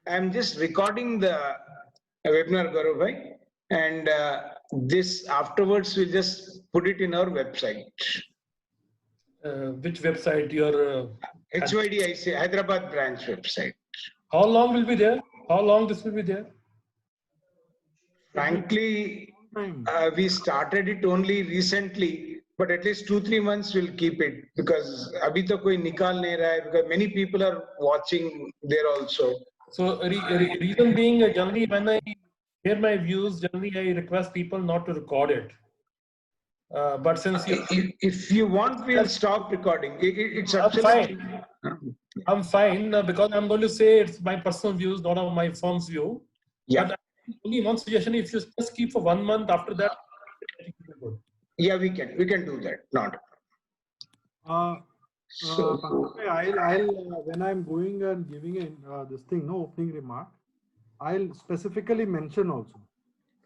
I'm just recording the webinar, Gaurav bhai, and this afterwards we'll just put it in our website. Which website your HYDIC Hyderabad branch website. How long will be there? How long this will be there? Frankly, we started it only recently, but at least 2-3 months we'll keep it because abhi to koi nikal nahi raha hai, because many people are watching there also. So reason being, generally when I share my views, generally I request people not to record it. But since you, if you want, we'll stop recording. It's I'm absolutely fine. I'm fine because I'm going to say it's my personal views, not of my firm's view. Yeah. But only one suggestion: if you just keep for 1 month, after that, I think it will be good. Yeah, we can do that. Not. I'll when I'm going and giving this thing, no opening remark, I'll specifically mention also.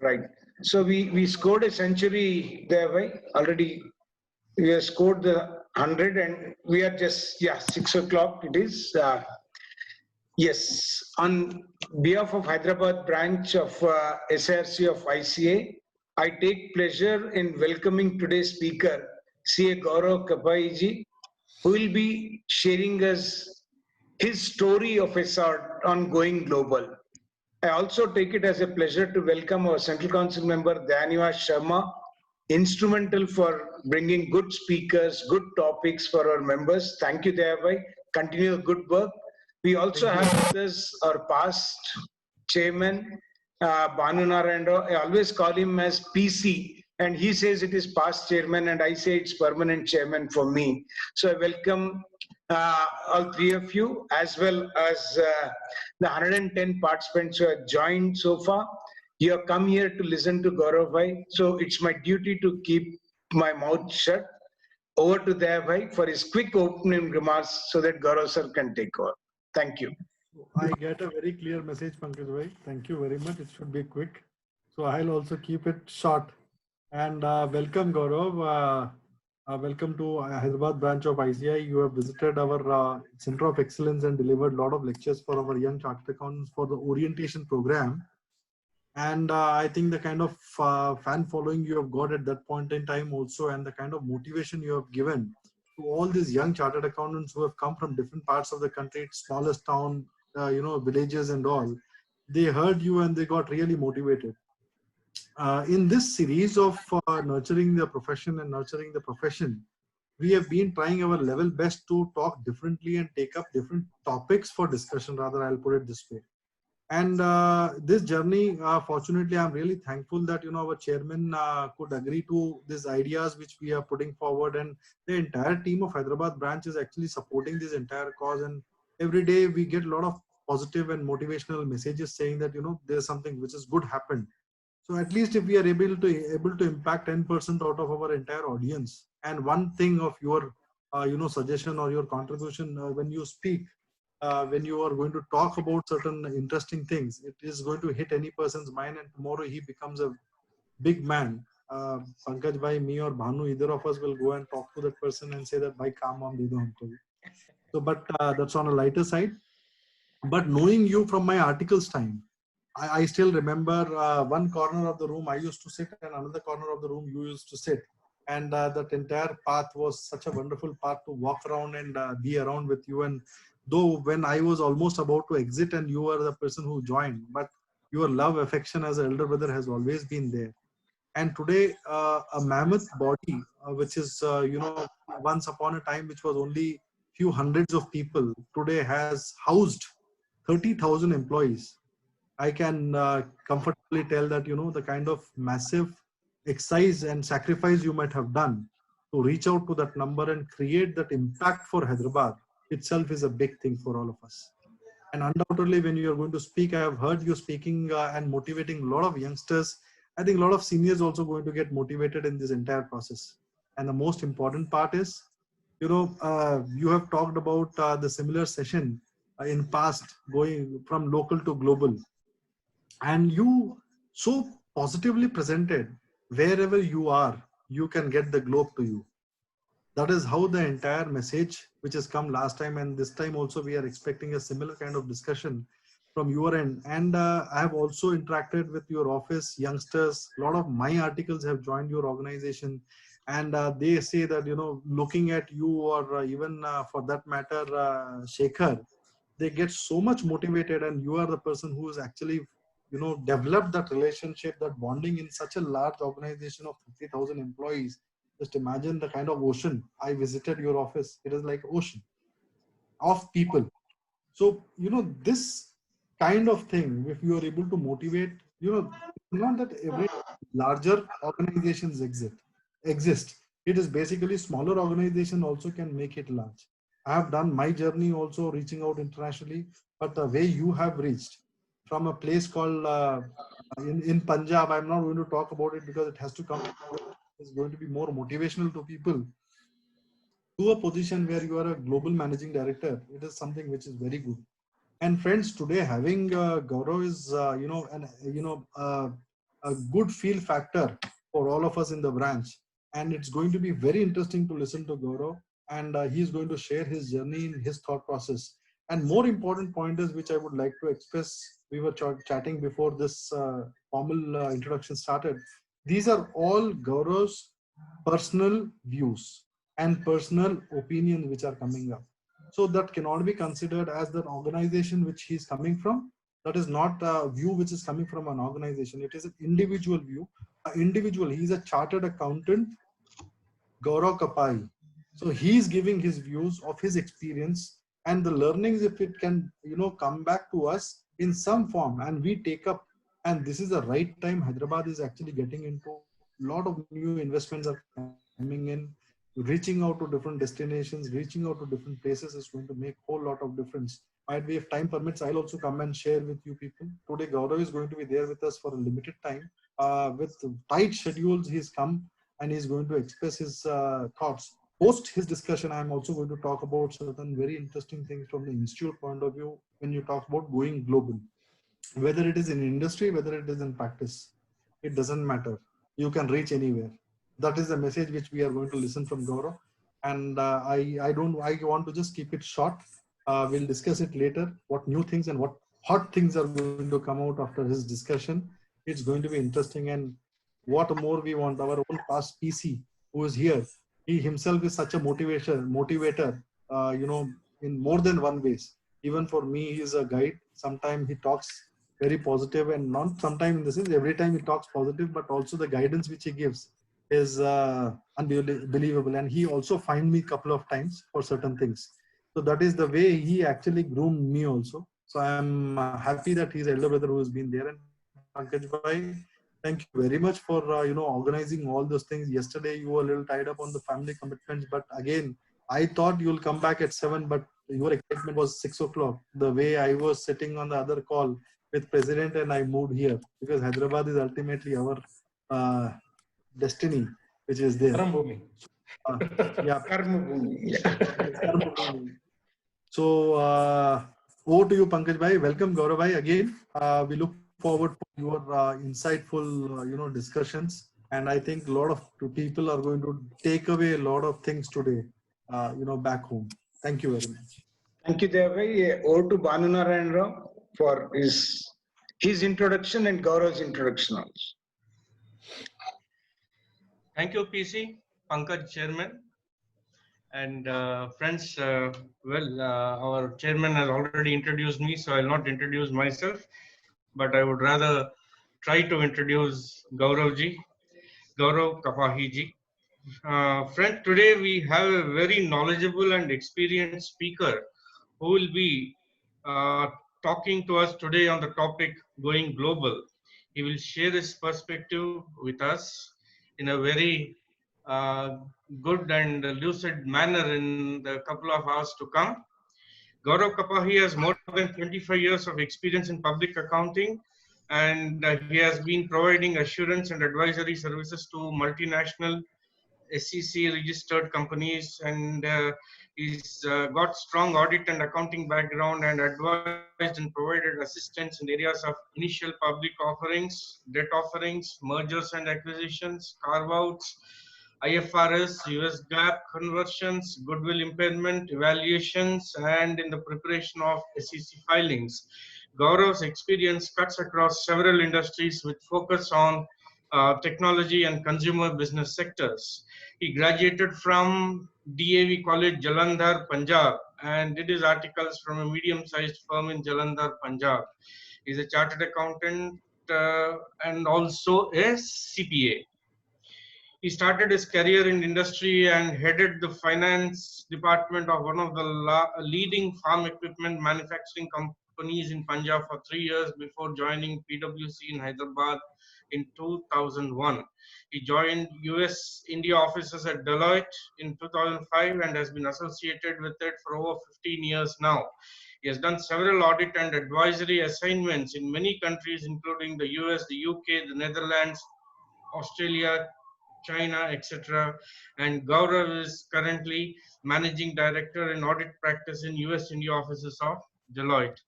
Right. So we scored a century there, right? Already we have scored the 100, and we are just 6 o'clock. It is. Yes, on behalf of Hyderabad branch of SRC of ICA, I take pleasure in welcoming today's speaker, CA Gaurav Kapahi ji, who will be sharing us his story of his art on going global. I also take it as a pleasure to welcome our Central Council member Danyava Sharma, instrumental for bringing good speakers, good topics for our members. Thank you, Dayabhai. Continue good work. We also have with us our past chairman, Banu Narayana. I always call him as PC, and he says it is past chairman, and I say it's permanent chairman for me. So I welcome all three of you, as well as the 110 participants who have joined so far. You have come here to listen to Gaurav bhai, so it's my duty to keep my mouth shut. Over to Dev bhai for his quick opening remarks so that Gaurav sir can take over. Thank you. I get a very clear message, Pankaj bhai. Thank you very much. It should be quick. So I'll also keep it short. And welcome, Gaurav. Welcome to Hyderabad branch of ICI. You have visited our Center of Excellence and delivered a lot of lectures for our young chartered accountants for the orientation program. And I think the kind of fan following you have got at that point in time also, and the kind of motivation you have given to all these young chartered accountants who have come from different parts of the country, smallest town, villages and all, they heard you and they got really motivated. In this series of nurturing the profession and nurturing the profession, we have been trying our level best to talk differently and take up different topics for discussion, rather, I'll put it this way. And this journey, fortunately, I'm really thankful that our chairman could agree to these ideas which we are putting forward, and the entire team of Hyderabad branch is actually supporting this entire cause. And every day we get a lot of positive and motivational messages saying that there's something which is good happened. So at least if we are able to impact 10% out of our entire audience, and one thing of your suggestion or your contribution when you speak. When you are going to talk about certain interesting things, it is going to hit any person's mind, and tomorrow he becomes a big man. Pankaj bhai, me or Bhanu, either of us will go and talk to that person and say that bhai kaam waam de do humko. So, but that's on a lighter side. But knowing you from my articles time, I still remember one corner of the room I used to sit, and another corner of the room you used to sit. And that entire path was such a wonderful path to walk around and be around with you. And though when I was almost about to exit and you were the person who joined, but your love, affection as an elder brother has always been there. And today, a mammoth body, which is, once upon a time, which was only few hundreds of people, today has housed 30,000 employees. I can comfortably tell that, the kind of massive exercise and sacrifice you might have done to reach out to that number and create that impact for Hyderabad itself is a big thing for all of us. And undoubtedly, when you are going to speak, I have heard you speaking and motivating a lot of youngsters. I think a lot of seniors also going to get motivated in this entire process. And the most important part is, you have talked about the similar session in past, going from local to global. And you so positively presented, wherever you are, you can get the globe to you. That is how the entire message which has come last time, and this time also we are expecting a similar kind of discussion, from your end. And I have also interacted with your office youngsters. A lot of my articles have joined your organization, and they say that, you know, looking at you, or even for that matter, Shekhar, they get so much motivated, and you are the person who is actually, you know, developed that relationship, that bonding in such a large organization of 50,000 employees. Just imagine the kind of ocean. I visited your office. It is like ocean of people. So, you know, this kind of thing, if you are able to motivate, you know, not that every larger organizations exist. It is basically smaller organization also can make it large. I have done my journey also reaching out internationally, but the way you have reached from a place called in Punjab, I'm not going to talk about it because it has to come. It's going to be more motivational to people, to a position where you are a global managing director. It is something which is very good. And friends, today having Gaurav is, a good feel factor for all of us in the branch. And it's going to be very interesting to listen to Gaurav. And he's going to share his journey in his thought process. And more important pointers which I would like to express, we were chatting before this formal introduction started. These are all Gaurav's personal views and personal opinions which are coming up. So that cannot be considered as the organization which he's coming from. That is not a view which is coming from an organization. It is an individual view. An individual, he's a chartered accountant, Gaurav Kapahi. So he's giving his views of his experience and the learnings, if it can, you know, come back to us in some form and we take up. And this is the right time. Hyderabad is actually getting into a lot of new investments are coming in. Reaching out to different destinations, reaching out to different places is going to make a whole lot of difference. Might be, if time permits, I'll also come and share with you people. Today, Gaurav is going to be there with us for a limited time. With tight schedules, he's come and he's going to express his thoughts. Post his discussion, I'm also going to talk about certain very interesting things from the institute point of view when you talk about going global. Whether it is in industry, whether it is in practice, it doesn't matter. You can reach anywhere. That is the message which we are going to listen from Gaurav. And I want to just keep it short. We'll discuss it later, what new things and what hot things are going to come out after his discussion. It's going to be interesting. And what more we want, our own past PC who is here, he himself is such a motivator, in more than one ways. Even for me, he is a guide. Sometimes he talks very positive, and not sometimes in the sense every time he talks positive, but also the guidance which he gives is unbelievable. And he also fined me a couple of times for certain things. So that is the way he actually groomed me also. So I'm happy that he's elder brother who has been there. And Pankaj bhai, thank you very much for organizing all those things. Yesterday you were a little tied up on the family commitments, but again, I thought you'll come back at 7, but your excitement was 6 o'clock. The way I was sitting on the other call with president and I moved here because Hyderabad is ultimately our uh, destiny, which is there. Karambhumi. Uh, yeah. Karma Bhumi, yeah. Karma Bhumi. So over to you, Pankaj bhai. Welcome, Gaurav bhai, again. We look forward for your insightful, discussions. And I think a lot of people are going to take away a lot of things today, back home. Thank you very much. Thank you, Devai. Over to Banu Narayan Rao for his introduction and Gaurav's introduction also. Thank you, PC, Pankaj Chairman. And friends, our chairman has already introduced me, so I'll not introduce myself, but I would rather try to introduce Gauravji, Gaurav Kapahi ji. Friends, today we have a very knowledgeable and experienced speaker who will be talking to us today on the topic going global. He will share his perspective with us in a very good and lucid manner in the couple of hours to come. Gaurav Kapahi has more than 25 years of experience in public accounting, and he has been providing assurance and advisory services to multinational SEC registered companies, and he's got strong audit and accounting background and advised and provided assistance in areas of initial public offerings, debt offerings, mergers and acquisitions, carve-outs, IFRS, US GAAP conversions, goodwill impairment, evaluations, and in the preparation of SEC filings. Gaurav's experience cuts across several industries with focus on technology and consumer business sectors. He graduated from DAV College, Jalandhar, Punjab, and did his articles from a medium-sized firm in Jalandhar, Punjab. He's a chartered accountant and also a CPA. He started his career in industry and headed the finance department of one of the leading farm equipment manufacturing companies in Punjab for 3 years before joining PwC in Hyderabad in 2001. He joined US India offices at Deloitte in 2005 and has been associated with it for over 15 years now. He has done several audit and advisory assignments in many countries, including the US, the UK, the Netherlands, Australia, China, etc. And Gaurav is currently Managing Director in Audit Practice in US India offices of Deloitte.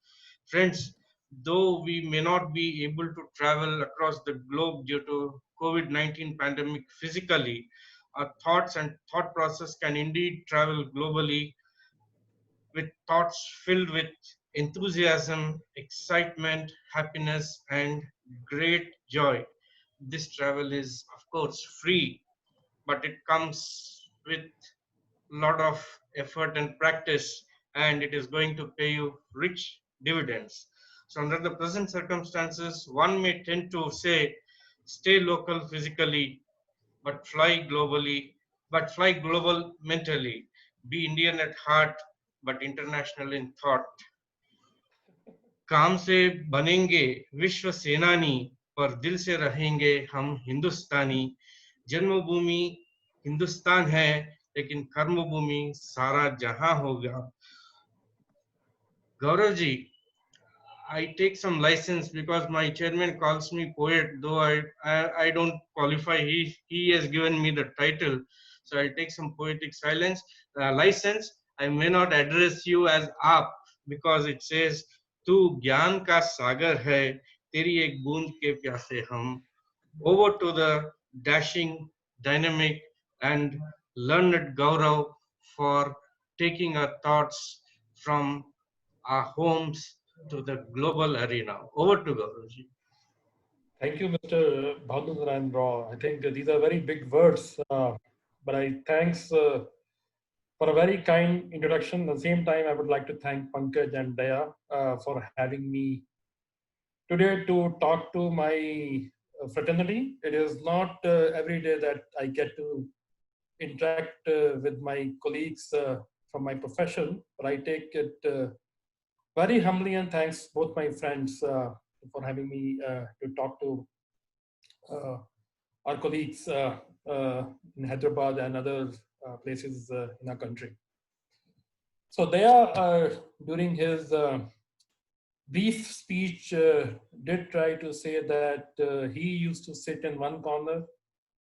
Friends, though we may not be able to travel across the globe due to COVID-19 pandemic physically, our thoughts and thought process can indeed travel globally with thoughts filled with enthusiasm, excitement, happiness, and great joy. This travel is, of course, free, but it comes with a lot of effort and practice, and it is going to pay you rich dividends. So, under the present circumstances, one may tend to say, stay local physically, but fly global mentally. Be Indian at heart, but international in thought. काम से बनेंगे विश्व सेनानी पर दिल से रहेंगे हम हिंदुस्तानी जन्मभूमि हिंदुस्तान है लेकिन कर्मभूमि सारा जहां होगा Gaurav ji I take some license because my chairman calls me poet, though I don't qualify. He has given me the title, so I take some poetic license. I may not address you as aap because it says तू ज्ञान का सागर है तेरी एक बूंद के प्यासे हम. Over to the dashing, dynamic, and learned Gaurav for taking our thoughts from our homes to the global arena. Over to Gauravji. Thank you, Mr. Bhavnandran Rao. I think these are very big words, but I thanks for a very kind introduction. At the same time, I would like to thank Pankaj and Daya for having me today to talk to my fraternity. It is not every day that I get to interact with my colleagues from my profession, but I take it very humbly and thanks both my friends for having me to talk to our colleagues in Hyderabad and other places in our country. So Daya, during his brief speech, did try to say that he used to sit in one corner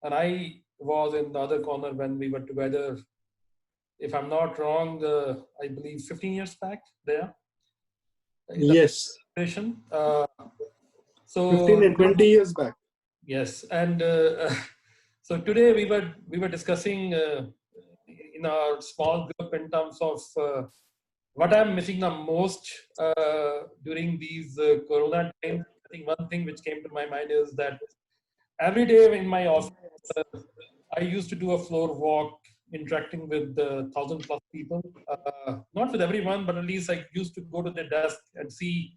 and I was in the other corner when we were together. If I'm not wrong, I believe 15 years back there. Yes. So 15 and 20 years back. Yes, and so today we were discussing in our small group in terms of what I'm missing the most during these Corona times. I think one thing which came to my mind is that every day in my office, I used to do a floor walk, interacting with 1,000+ people. Not with everyone, but at least I used to go to the desk and see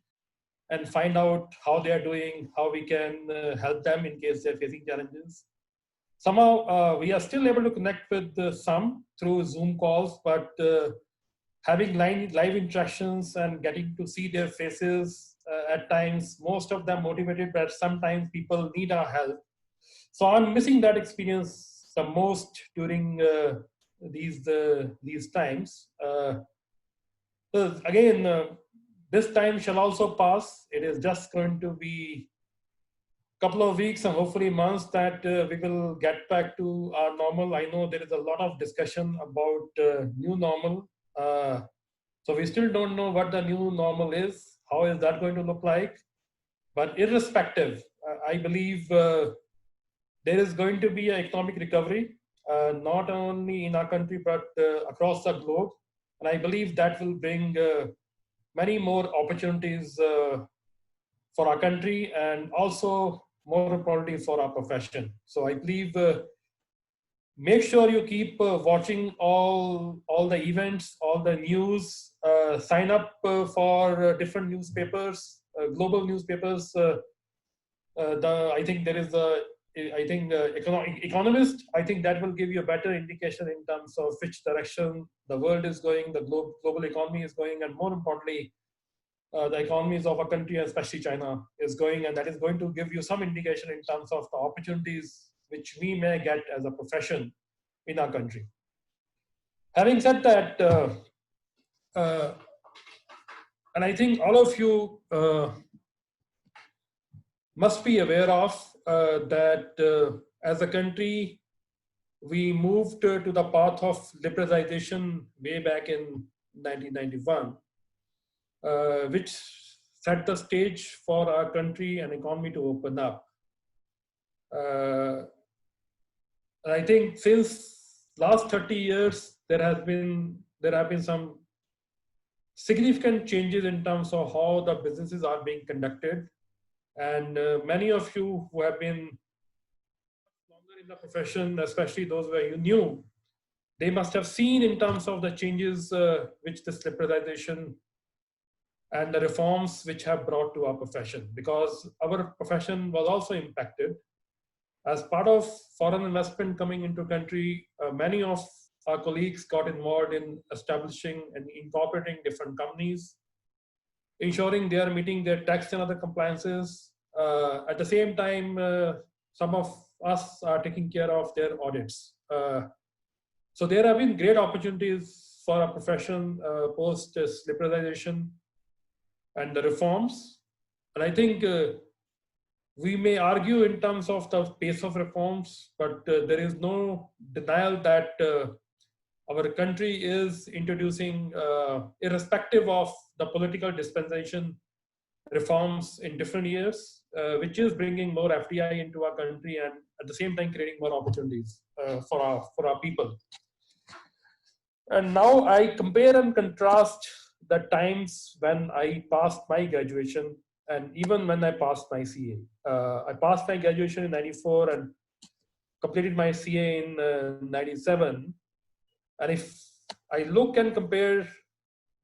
and find out how they are doing, how we can help them in case they're facing challenges. Somehow we are still able to connect with some through Zoom calls, but having live interactions and getting to see their faces at times, most of them motivated, but sometimes people need our help. So I'm missing that experience the most during these times. So again, this time shall also pass. It is just going to be a couple of weeks and hopefully months that we will get back to our normal. I know there is a lot of discussion about new normal. So we still don't know what the new normal is. How is that going to look like? But irrespective, I believe there is going to be an economic recovery, not only in our country, but across the globe. And I believe that will bring many more opportunities for our country, and also more importantly for our profession. So I believe make sure you keep watching all the events, all the news. Sign up for different newspapers, global newspapers. I think there is a economist. I think that will give you a better indication in terms of which direction the world is going, the global economy is going, and more importantly, the economies of a country, especially China, is going, and that is going to give you some indication in terms of the opportunities which we may get as a profession in our country. Having said that, and I think all of you must be aware of that as a country, we moved to the path of liberalization way back in 1991, which set the stage for our country and economy to open up. And I think since last 30 years, there have been some significant changes in terms of how the businesses are being conducted. And many of you who have been longer in the profession, especially those where you knew, they must have seen in terms of the changes which this liberalization and the reforms which have brought to our profession, because our profession was also impacted. As part of foreign investment coming into country, many of our colleagues got involved in establishing and incorporating different companies, ensuring they are meeting their tax and other compliances. At the same time, some of us are taking care of their audits. So there have been great opportunities for our profession post this liberalization and the reforms. And I think we may argue in terms of the pace of reforms, but there is no denial that our country is introducing, irrespective of the political dispensation, reforms in different years, which is bringing more FDI into our country and at the same time creating more opportunities for our people. And now I compare and contrast the times when I passed my graduation and even when I passed my CA. I passed my graduation in 94 and completed my CA in 97. And if I look and compare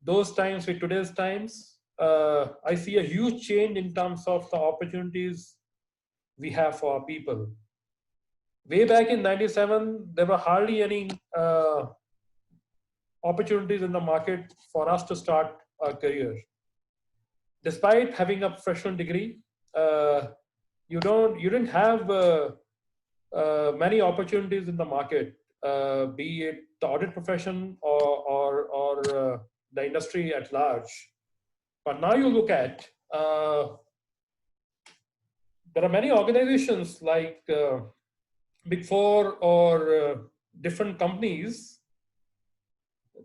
those times with today's times, I see a huge change in terms of the opportunities we have for our people. Way back in 97, there were hardly any opportunities in the market for us to start a career. Despite having a professional degree, you didn't have many opportunities in the market, be it the audit profession or the industry at large. But now you look at, there are many organizations like Big Four or different companies.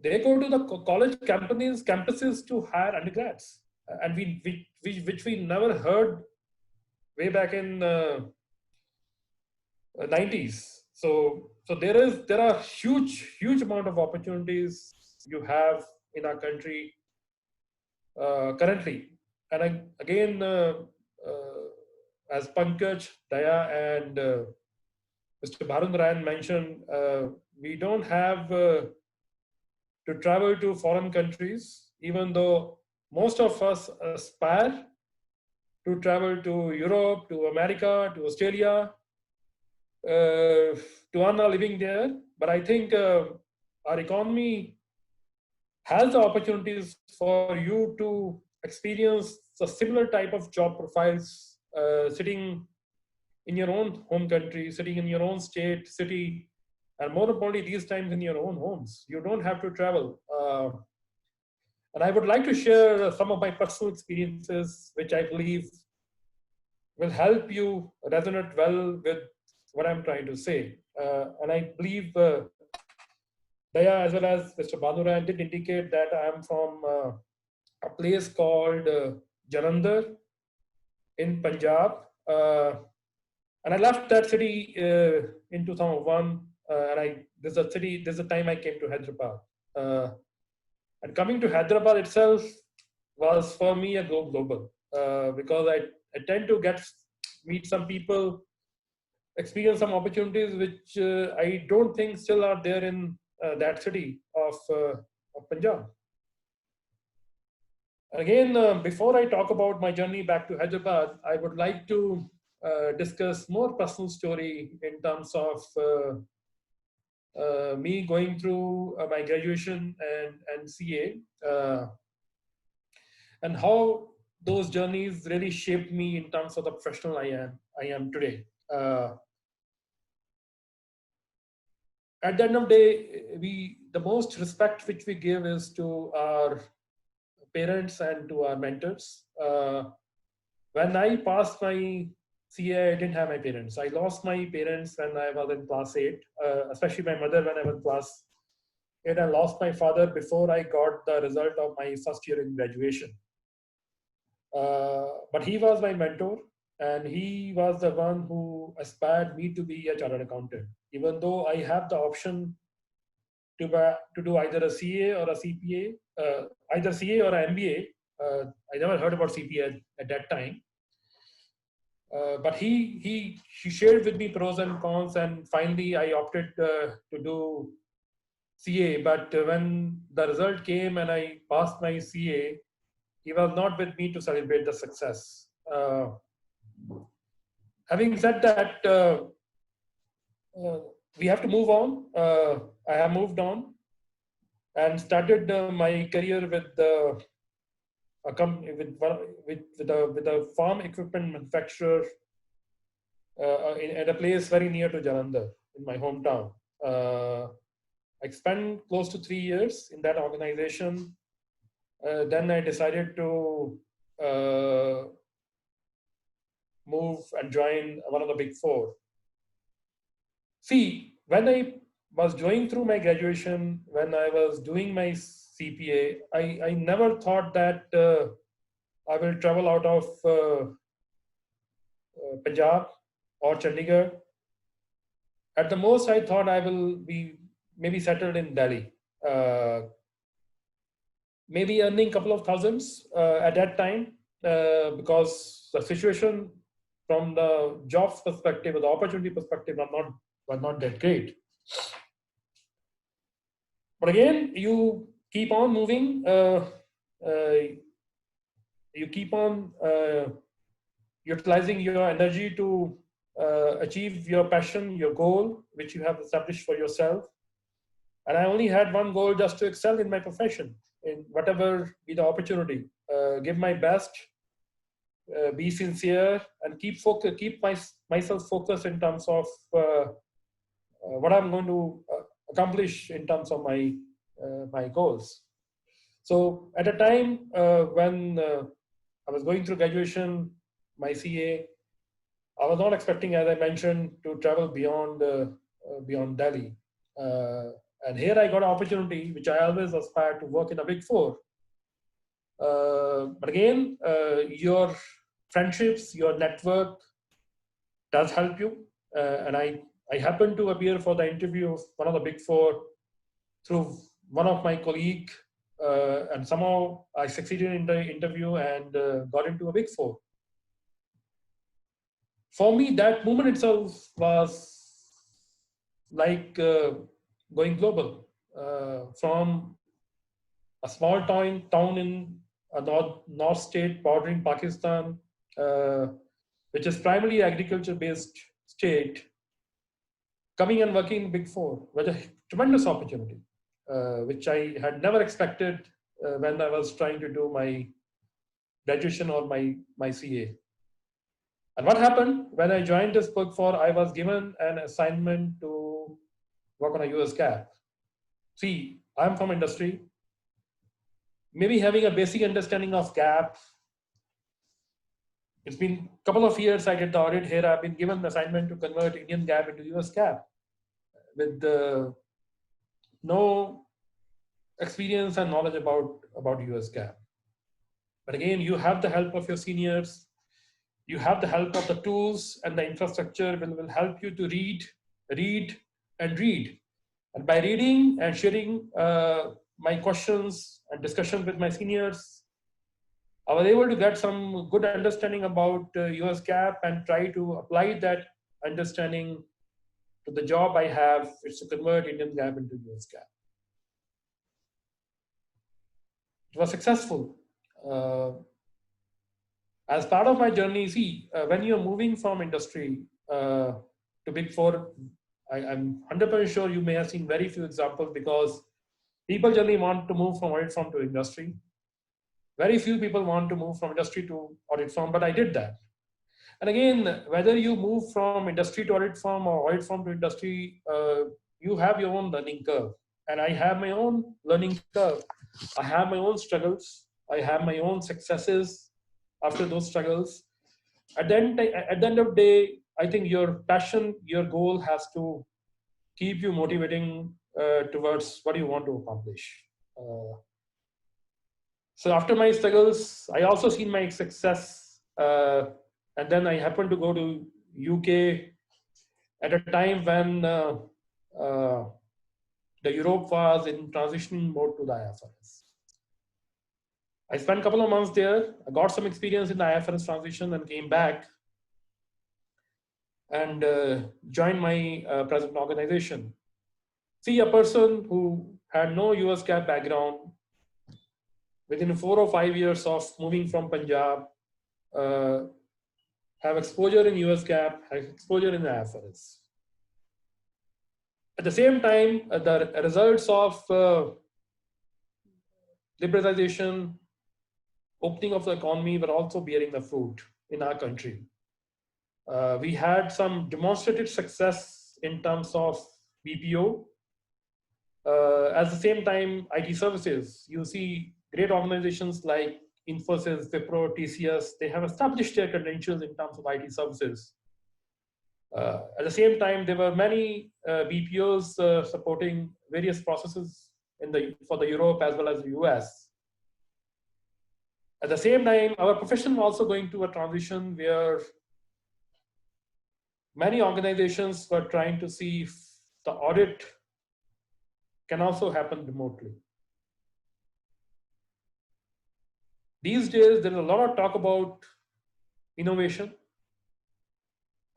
They go to the college campuses to hire undergrads, and which we never heard way back in 90s. So there are huge amount of opportunities you have in our country currently. And again, as Pankaj, Daya, and Mr. Bharundrayan mentioned, we don't have to travel to foreign countries, even though most of us aspire to travel to Europe, to America, to Australia, to earn a living there. But I think our economy has the opportunities for you to experience a similar type of job profiles sitting in your own home country, sitting in your own state, city, and more importantly, these times in your own homes. You don't have to travel. And I would like to share some of my personal experiences, which I believe will help you resonate well with what I'm trying to say. And I believe Daya as well as Mr. Bhanuran did indicate that I am from a place called Jalandhar in Punjab. And I left that city in 2001. And this is the time I came to Hyderabad. And coming to Hyderabad itself, was for me a go global, because I tend to meet some people, experience some opportunities which I don't think still are there in that city of Punjab. Again, before I talk about my journey back to Hyderabad, I would like to discuss more personal story in terms of me going through my graduation and CA, and how those journeys really shaped me in terms of the professional I am today. At the end of the day, the most respect which we give is to our parents and to our mentors. When I passed my CA, I didn't have my parents. I lost my parents when I was in class 8, especially my mother when I was in class 8. I lost my father before I got the result of my first year in graduation. But he was my mentor, and he was the one who aspired me to be a chartered accountant. Even though I have the option to do either a CA or a CPA, either CA or an MBA. I never heard about CPA at that time. But he shared with me pros and cons, and finally I opted to do CA. But when the result came and I passed my CA, he was not with me to celebrate the success. Having said that, we have to move on. I have moved on and started my career with a company with a farm equipment manufacturer at a place very near to Jalandhar in my hometown. I spent close to 3 years in that organization. Then I decided to move and join one of the big four. See, when I was going through my graduation, when I was doing my CPA, I never thought that I will travel out of Punjab or Chandigarh. At the most, I thought I will be maybe settled in Delhi, maybe earning a couple of thousands at that time, because the situation from the jobs perspective or the opportunity perspective was not that great. But again, you keep on moving. You keep on utilizing your energy to achieve your passion, your goal, which you have established for yourself. And I only had one goal, just to excel in my profession, in whatever be the opportunity. Give my best, be sincere, and keep myself focused in terms of what I'm going to accomplish in terms of my goals. So at a time when I was going through graduation, my CA, I was not expecting, as I mentioned, to travel beyond Delhi. And here I got an opportunity, which I always aspired to work in a big four. But again, your friendships, your network does help you. And I happened to appear for the interview of one of the big four through one of my colleague, and somehow I succeeded in the interview and got into a big four. For me, that moment itself was like going global, from a small town in a north state bordering Pakistan, which is primarily agriculture-based state, coming and working in Big Four was a tremendous opportunity, which I had never expected when I was trying to do my graduation or my CA. And what happened when I joined this Big Four? I was given an assignment to work on a US GAAP. See, I'm from industry. Maybe having a basic understanding of GAAP. It's been a couple of years I did the audit here. I've been given an assignment to convert Indian GAAP into US GAAP with no experience and knowledge about US GAAP. But again, you have the help of your seniors. You have the help of the tools, and the infrastructure will help you to read. And by reading and sharing my questions and discussions with my seniors, I was able to get some good understanding about US GAAP and try to apply that understanding to the job I have, which is to convert Indian GAAP into US GAAP. It was successful. As part of my journey, see, when you're moving from industry to Big Four, I'm 100% sure you may have seen very few examples because people generally want to move from audit firm to industry. Very few people want to move from industry to audit firm, but I did that. And again, whether you move from industry to audit firm or audit firm to industry, you have your own learning curve. And I have my own learning curve. I have my own struggles. I have my own successes after those struggles. At the end of the day, I think your passion, your goal has to keep you motivating towards what you want to accomplish. So after my struggles, I also seen my success. And then I happened to go to UK at a time when the Europe was in transitioning mode to the IFRS. I spent a couple of months there. I got some experience in the IFRS transition and came back and joined my present organization. See, a person who had no US GAAP background, within 4 or 5 years of moving from Punjab, have exposure in US GAAP, have exposure in the IFRS. At the same time, the results of liberalization, opening of the economy were also bearing the fruit in our country. We had some demonstrated success in terms of BPO. At the same time, IT services, you see great organizations like Infosys, Wipro, TCS, they have established their credentials in terms of IT services. At the same time, there were many BPOs supporting various processes for the Europe as well as the US. At the same time, our profession was also going to a transition where many organizations were trying to see if the audit can also happen remotely. These days, there's a lot of talk about innovation.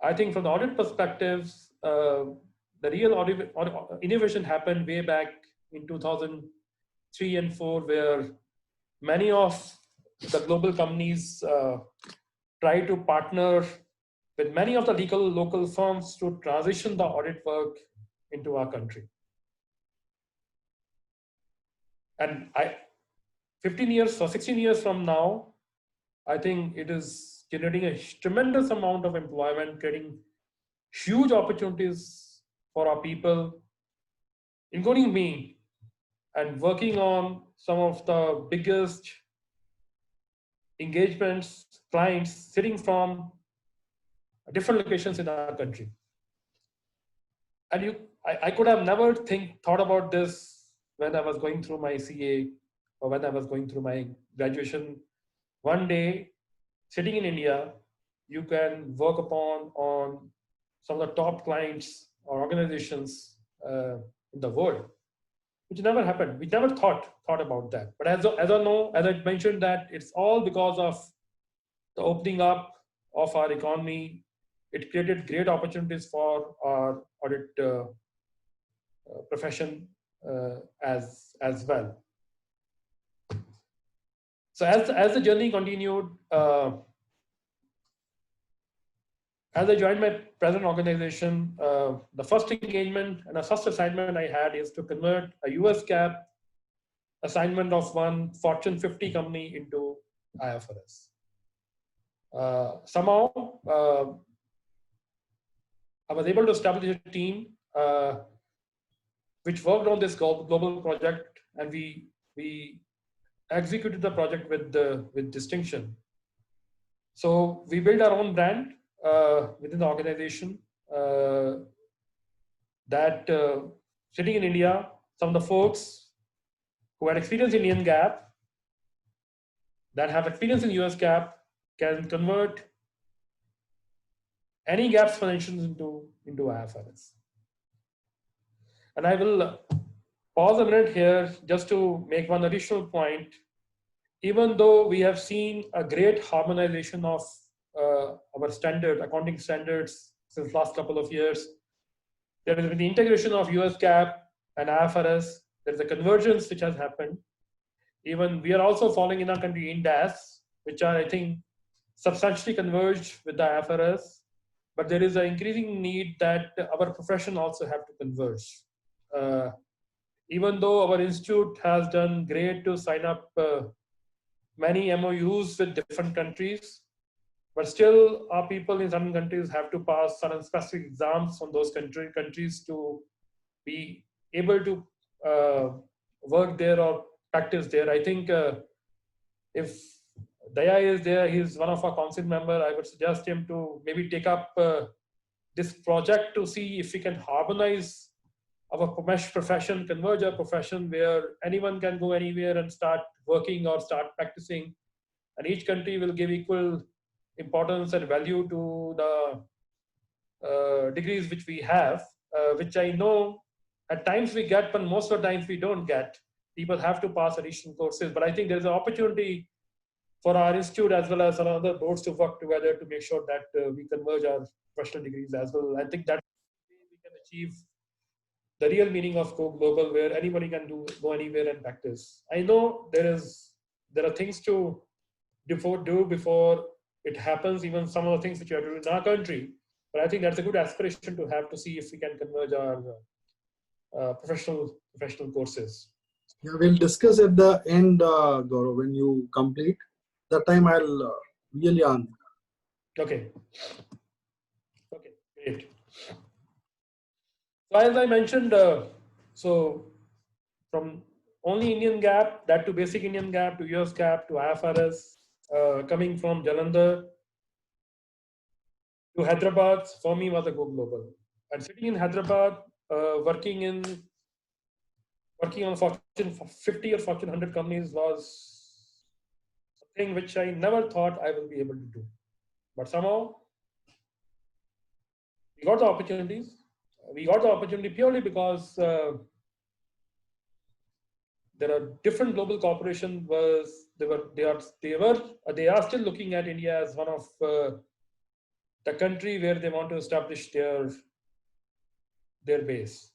I think from the audit perspective, the real innovation happened way back in 2003 and 4, where many of the global companies try to partner with many of the local firms to transition the audit work into our country. And 15 years or 16 years from now, I think it is generating a tremendous amount of employment, creating huge opportunities for our people, including me, and working on some of the biggest engagements, clients sitting from different locations in our country. And I could have never thought about this when I was going through my CA or when I was going through my graduation. One day, sitting in India, you can work on some of the top clients or organizations in the world, which never happened. We never thought about that. But as I mentioned, that it's all because of the opening up of our economy. It created great opportunities for our audit profession as well. So as the journey continued, as I joined my present organization, the first engagement and the first assignment I had is to convert a US GAAP assignment of one Fortune 50 company into IFRS. Somehow, I was able to establish a team which worked on this global project, and we executed the project with distinction. So we built our own brand within the organization that sitting in India, some of the folks who had experience in Indian GAAP, that have experience in US GAAP, can convert any GAP's financials into IFRS. And I will pause a minute here just to make one additional point. even though we have seen a great harmonization of our accounting standards since last couple of years, there has been the integration of US GAAP and IFRS. There is a convergence which has happened. Even we are also following in our country Ind AS, which are, I think, substantially converged with the IFRS. But there is an increasing need that our profession also have to converge. Even though our institute has done great to sign up many MOUs with different countries, but still our people in certain countries have to pass certain specific exams from those countries to be able to work there or practice there. I think if Daya is there, he's one of our council member, I would suggest him to maybe take up this project to see if we can harmonize our profession, converge our profession where anyone can go anywhere and start working or start practicing. And each country will give equal importance and value to the degrees which we have, which I know at times we get, but most of the times we don't get. People have to pass additional courses, but I think there's an opportunity for our institute as well as other boards to work together to make sure that we converge our professional degrees as well. I think that we can achieve the real meaning of go global, where anybody can go anywhere and practice. I know there are things to do before it happens, even some of the things which we are doing in our country. But I think that's a good aspiration to have, to see if we can converge our professional courses. Yeah, we'll discuss at the end, Gaurav, when you complete. That time I'll really answer. Okay. Okay, great. So as I mentioned, so from only Indian GAAP, that to basic Indian GAAP, to US GAAP, to IFRS, coming from Jalandhar to Hyderabad, for me was a go global. And sitting in Hyderabad, working on Fortune 50 or Fortune 100 companies was a thing which I never thought I will be able to do. But somehow we got the opportunities. We got the opportunity purely because there are different global corporations. They are still looking at India as one of the country where they want to establish their base.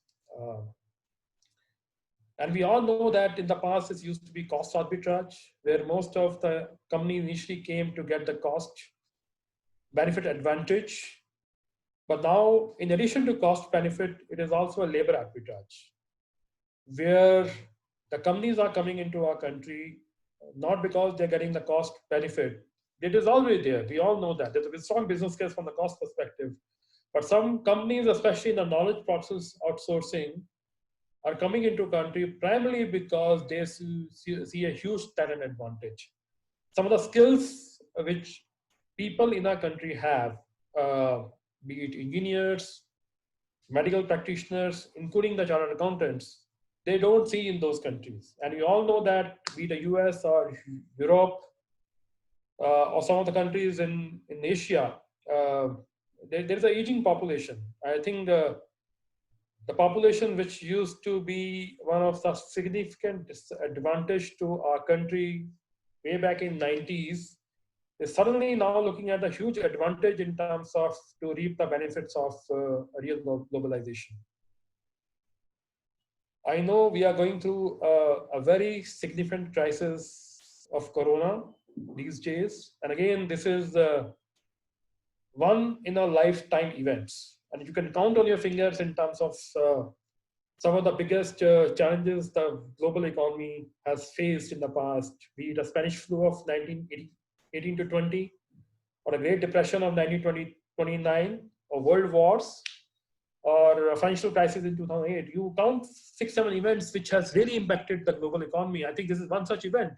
And we all know that in the past it used to be cost arbitrage, where most of the companies initially came to get the cost benefit advantage. But now, in addition to cost benefit, it is also a labor arbitrage, where the companies are coming into our country not because they're getting the cost benefit. It is already there. We all know that. There's a strong business case from the cost perspective. But some companies, especially in the knowledge process outsourcing, are coming into country primarily because they see a huge talent advantage. Some of the skills which people in our country have, be it engineers, medical practitioners, including the chartered accountants, they don't see in those countries. And we all know that be the US or Europe or some of the countries in Asia, there's an aging population. I think the population which used to be one of the significant disadvantage to our country way back in 90s is suddenly now looking at a huge advantage in terms of to reap the benefits of real globalization. I know we are going through a very significant crisis of Corona these days. And again, this is one in a lifetime events. And you can count on your fingers in terms of some of the biggest challenges the global economy has faced in the past, be it a Spanish flu of 1918 to 20, or a Great Depression of 1929, or world wars, or a financial crisis in 2008. You count 6-7 events which has really impacted the global economy. I think this is one such event.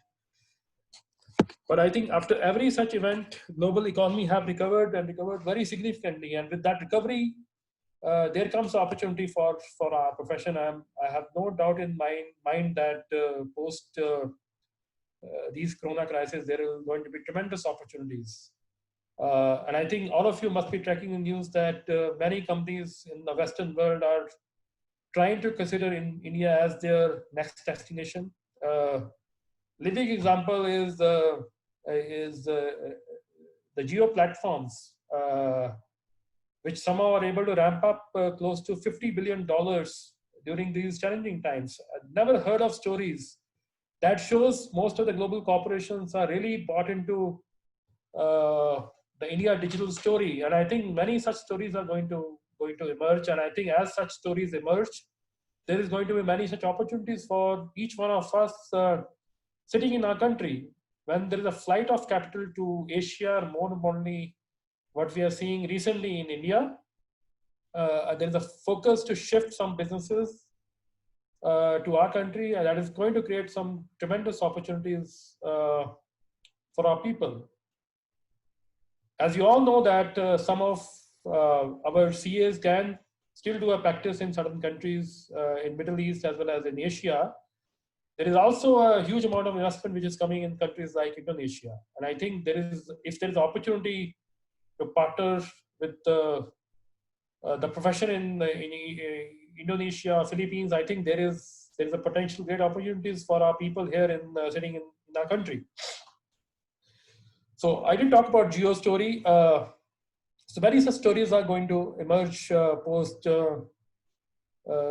But I think after every such event, global economy have recovered and recovered very significantly. And with that recovery, there comes opportunity for our profession. I have no doubt in my mind that post these Corona crisis, there are going to be tremendous opportunities. And I think all of you must be tracking the news that many companies in the Western world are trying to consider in India as their next destination. living example is the geo platforms, which somehow are able to ramp up close to $50 billion during these challenging times. I've never heard of stories. That shows most of the global corporations are really bought into the India digital story, and I think many such stories are going to emerge. And I think as such stories emerge, there is going to be many such opportunities for each one of us sitting in our country. When there is a flight of capital to Asia, or more importantly, what we are seeing recently in India, there is a focus to shift some businesses to our country, and that is going to create some tremendous opportunities for our people. As you all know that some of our CAs can still do a practice in certain countries in Middle East as well as in Asia. There is also a huge amount of investment which is coming in countries like Indonesia. And I think if there is opportunity to partner with the profession in Indonesia, Philippines, I think there is a potential great opportunities for our people here sitting in our country. So I did talk about geo story. So many such stories are going to emerge post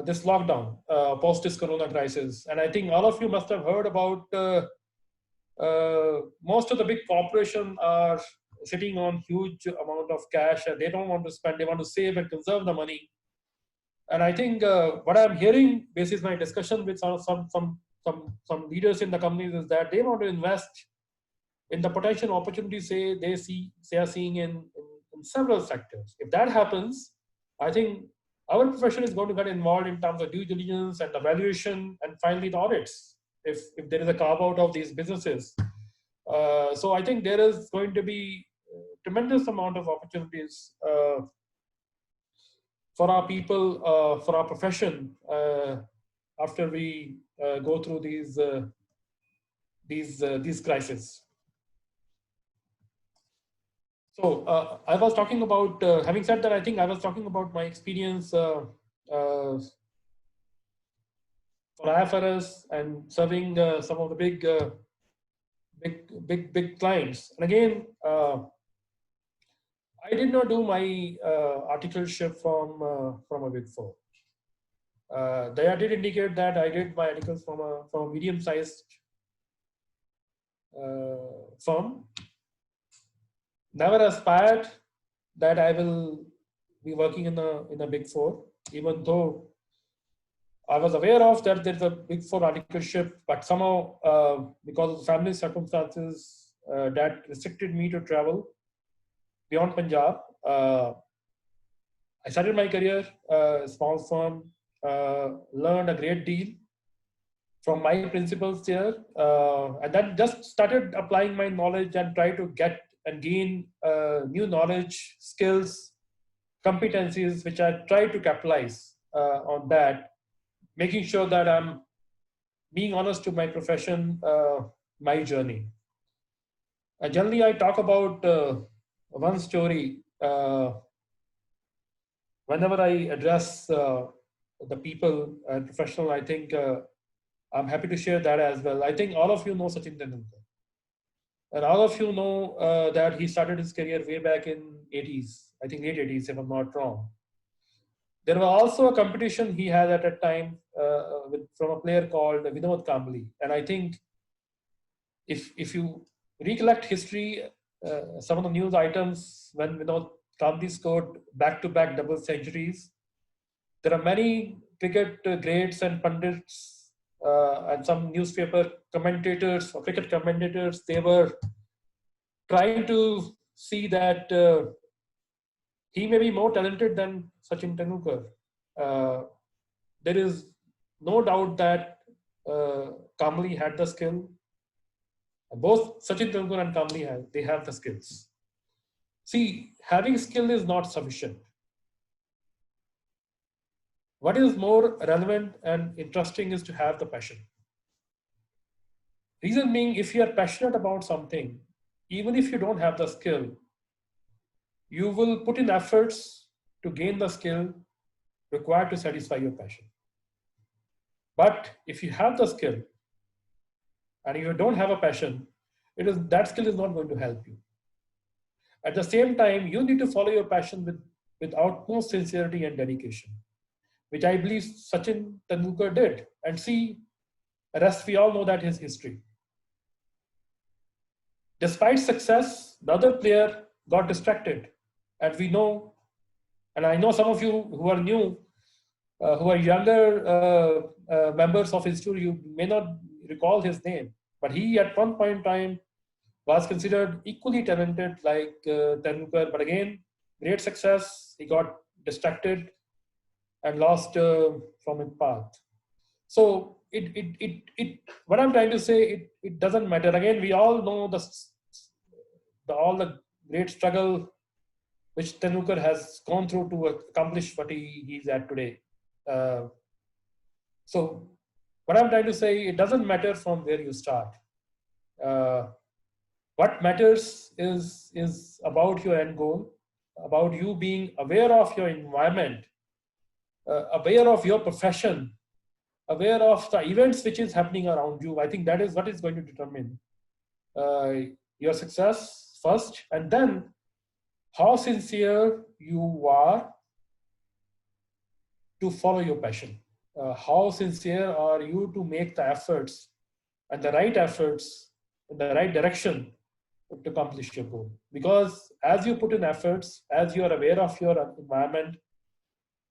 this lockdown, post this corona crisis. And I think all of you must have heard about most of the big corporations are sitting on huge amount of cash. They don't want to spend, they want to save and conserve the money. And I think what I'm hearing, based on my discussion with some leaders in the companies, is that they want to invest in the potential opportunities they are seeing in several sectors. If that happens, I think our profession is going to get involved in terms of due diligence and evaluation, and finally the audits, if there is a carve out of these businesses. So I think there is going to be a tremendous amount of opportunities for our people, for our profession, after we go through these crises. So I was talking about, having said that, I think I was talking about my experience for IFRS and serving some of the big clients. And again, I did not do my articleship from a Big Four. They did indicate that I did my articles from a medium-sized firm. Never aspired that I will be working in a Big Four, even though I was aware of that there's a Big Four articleship, but somehow because of family circumstances that restricted me to travel beyond Punjab. I started my career, small firm, learned a great deal from my principals there, and then just started applying my knowledge and try to get and gain new knowledge, skills, competencies, which I try to capitalize on that, making sure that I'm being honest to my profession, my journey. Generally, I talk about one story whenever I address the people and professional. I think I'm happy to share that as well. I think all of you know Sachin Tendulkar. And all of you know that he started his career way back in 80s, I think late 80s, if I'm not wrong. There was also a competition he had at that time from a player called Vinod Kambli. And I think if you recollect history, some of the news items when Vinod Kambli scored back-to-back double centuries, there are many cricket greats and pundits and some newspaper commentators or cricket commentators, they were trying to see that he may be more talented than Sachin Tendulkar. There is no doubt that Kambli had the skill. Both Sachin Tendulkar and Kambli they have the skills. See, having skill is not sufficient. What is more relevant and interesting is to have the passion. Reason being, if you are passionate about something, even if you don't have the skill, you will put in efforts to gain the skill required to satisfy your passion. But if you have the skill, and if you don't have a passion, that skill is not going to help you. At the same time, you need to follow your passion with utmost sincerity and dedication, which I believe Sachin Tendulkar did. And see, the rest we all know that his history. Despite success, the other player got distracted. And we know, and I know some of you who are new, who are younger members of his story, you may not recall his name, but he at one point in time was considered equally talented like Tendulkar, but again, great success, he got distracted and lost from his path. So what I'm trying to say, it doesn't matter. Again, we all know all the great struggle which Tendulkar has gone through to accomplish what he's at today. So what I'm trying to say, it doesn't matter from where you start. What matters is about your end goal, about you being aware of your environment, aware of your profession, aware of the events which is happening around you. I think that is what is going to determine your success first, and then how sincere you are to follow your passion. How sincere are you to make the efforts and the right efforts in the right direction to accomplish your goal? Because as you put in efforts, as you are aware of your environment,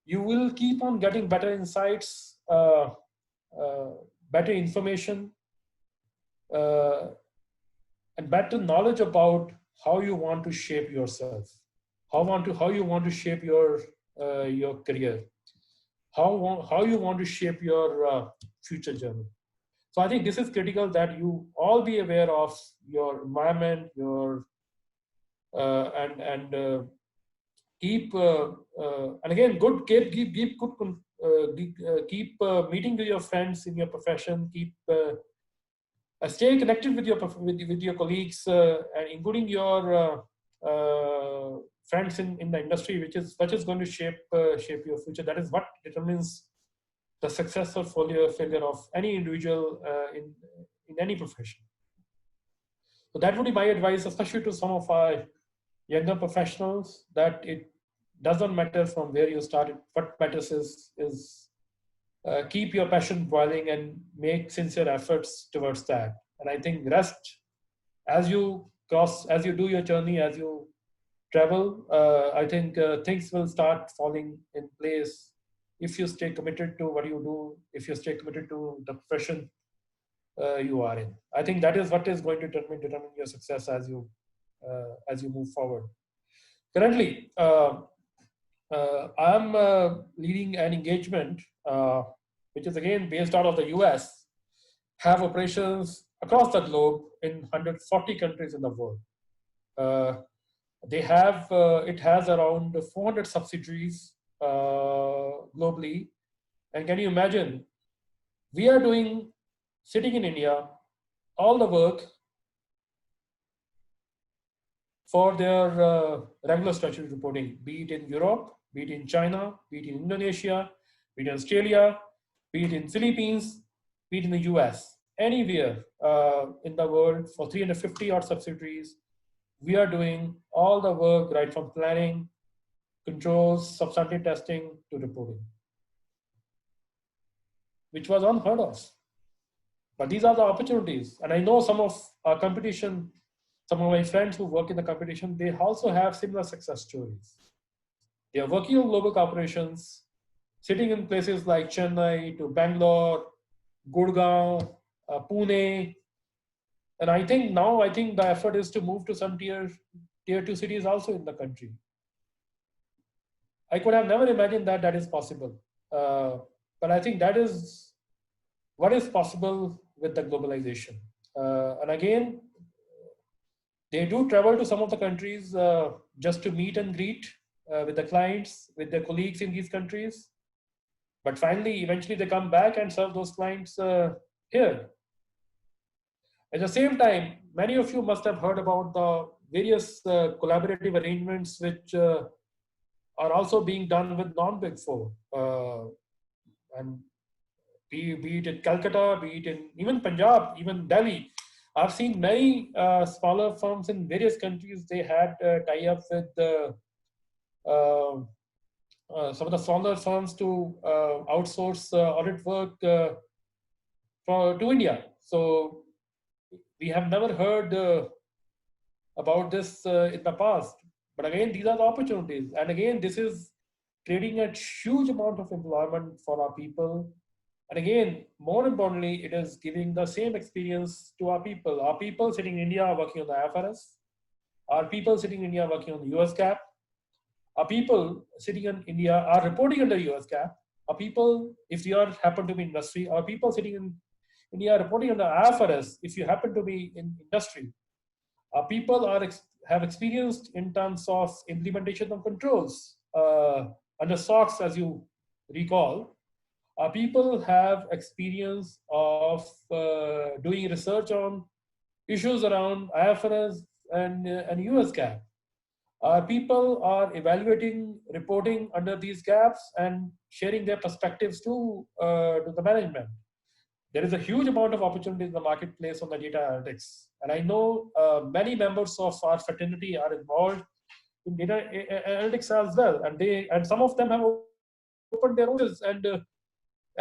you will keep on getting better insights, better information, and better knowledge about how you want to shape yourself, how you want to shape your career, how you want to shape your future journey. So I think this is critical that you all be aware of your environment, your keep and again keep meeting with your friends in your profession, keep stay connected with your colleagues and including your friends in the industry, which is going to shape your future. That is what determines the success or failure of any individual in any profession. So that would be my advice, especially to some of our younger professionals, that it doesn't matter from where you started. What matters is keep your passion boiling and make sincere efforts towards that. And I think rest, as you do your journey, as you travel, I think things will start falling in place if you stay committed to what you do, if you stay committed to the profession you are in. I think that is what is going to determine your success as you move forward. Currently, I'm leading an engagement which is again based out of the US, have operations across the globe in 140 countries in the world. They have it has around 400 subsidiaries globally, and can you imagine, we are doing, sitting in India, all the work for their regular statutory reporting, be it in Europe, be it in China, be it in Indonesia, be it in Australia, be it in Philippines, be it in the US, anywhere in the world for 350 odd subsidiaries. We are doing all the work, right from planning, controls, substantive testing to reporting, which was unheard of. But these are the opportunities. And I know some of our competition, some of my friends who work in the competition, they also have similar success stories. They are working on global corporations, sitting in places like Chennai to Bangalore, Gurgaon, Pune. And I think the effort is to move to some tier 2 cities also in the country. I could have never imagined that is possible. But I think that is what is possible with the globalization. And again, they do travel to some of the countries just to meet and greet with the clients, with their colleagues in these countries. But finally, eventually they come back and serve those clients here. At the same time, many of you must have heard about the various collaborative arrangements which are also being done with non-Big Four. And be it in Calcutta, be it in even Punjab, even Delhi. I've seen many smaller firms in various countries. They had tie-ups with some of the smaller firms to outsource audit work to India. So we have never heard about this in the past. But again, these are the opportunities. And again, this is creating a huge amount of employment for our people. And again, more importantly, it is giving the same experience to our people. Our people sitting in India are working on the IFRS. Our people sitting in India are working on the US GAAP. Our people sitting in India are reporting under US GAAP. Our people, if you are happen to be in industry, our people sitting in India are reporting under IFRS if you happen to be in industry. Our people have experienced in terms of implementation of controls under SOX, as you recall. Our people have experience of doing research on issues around IFRS and US GAAP. Our people are evaluating, reporting under these gaps and sharing their perspectives to the management. There is a huge amount of opportunity in the marketplace on the data analytics. And I know many members of our fraternity are involved in data analytics as well. And some of them have opened their offices and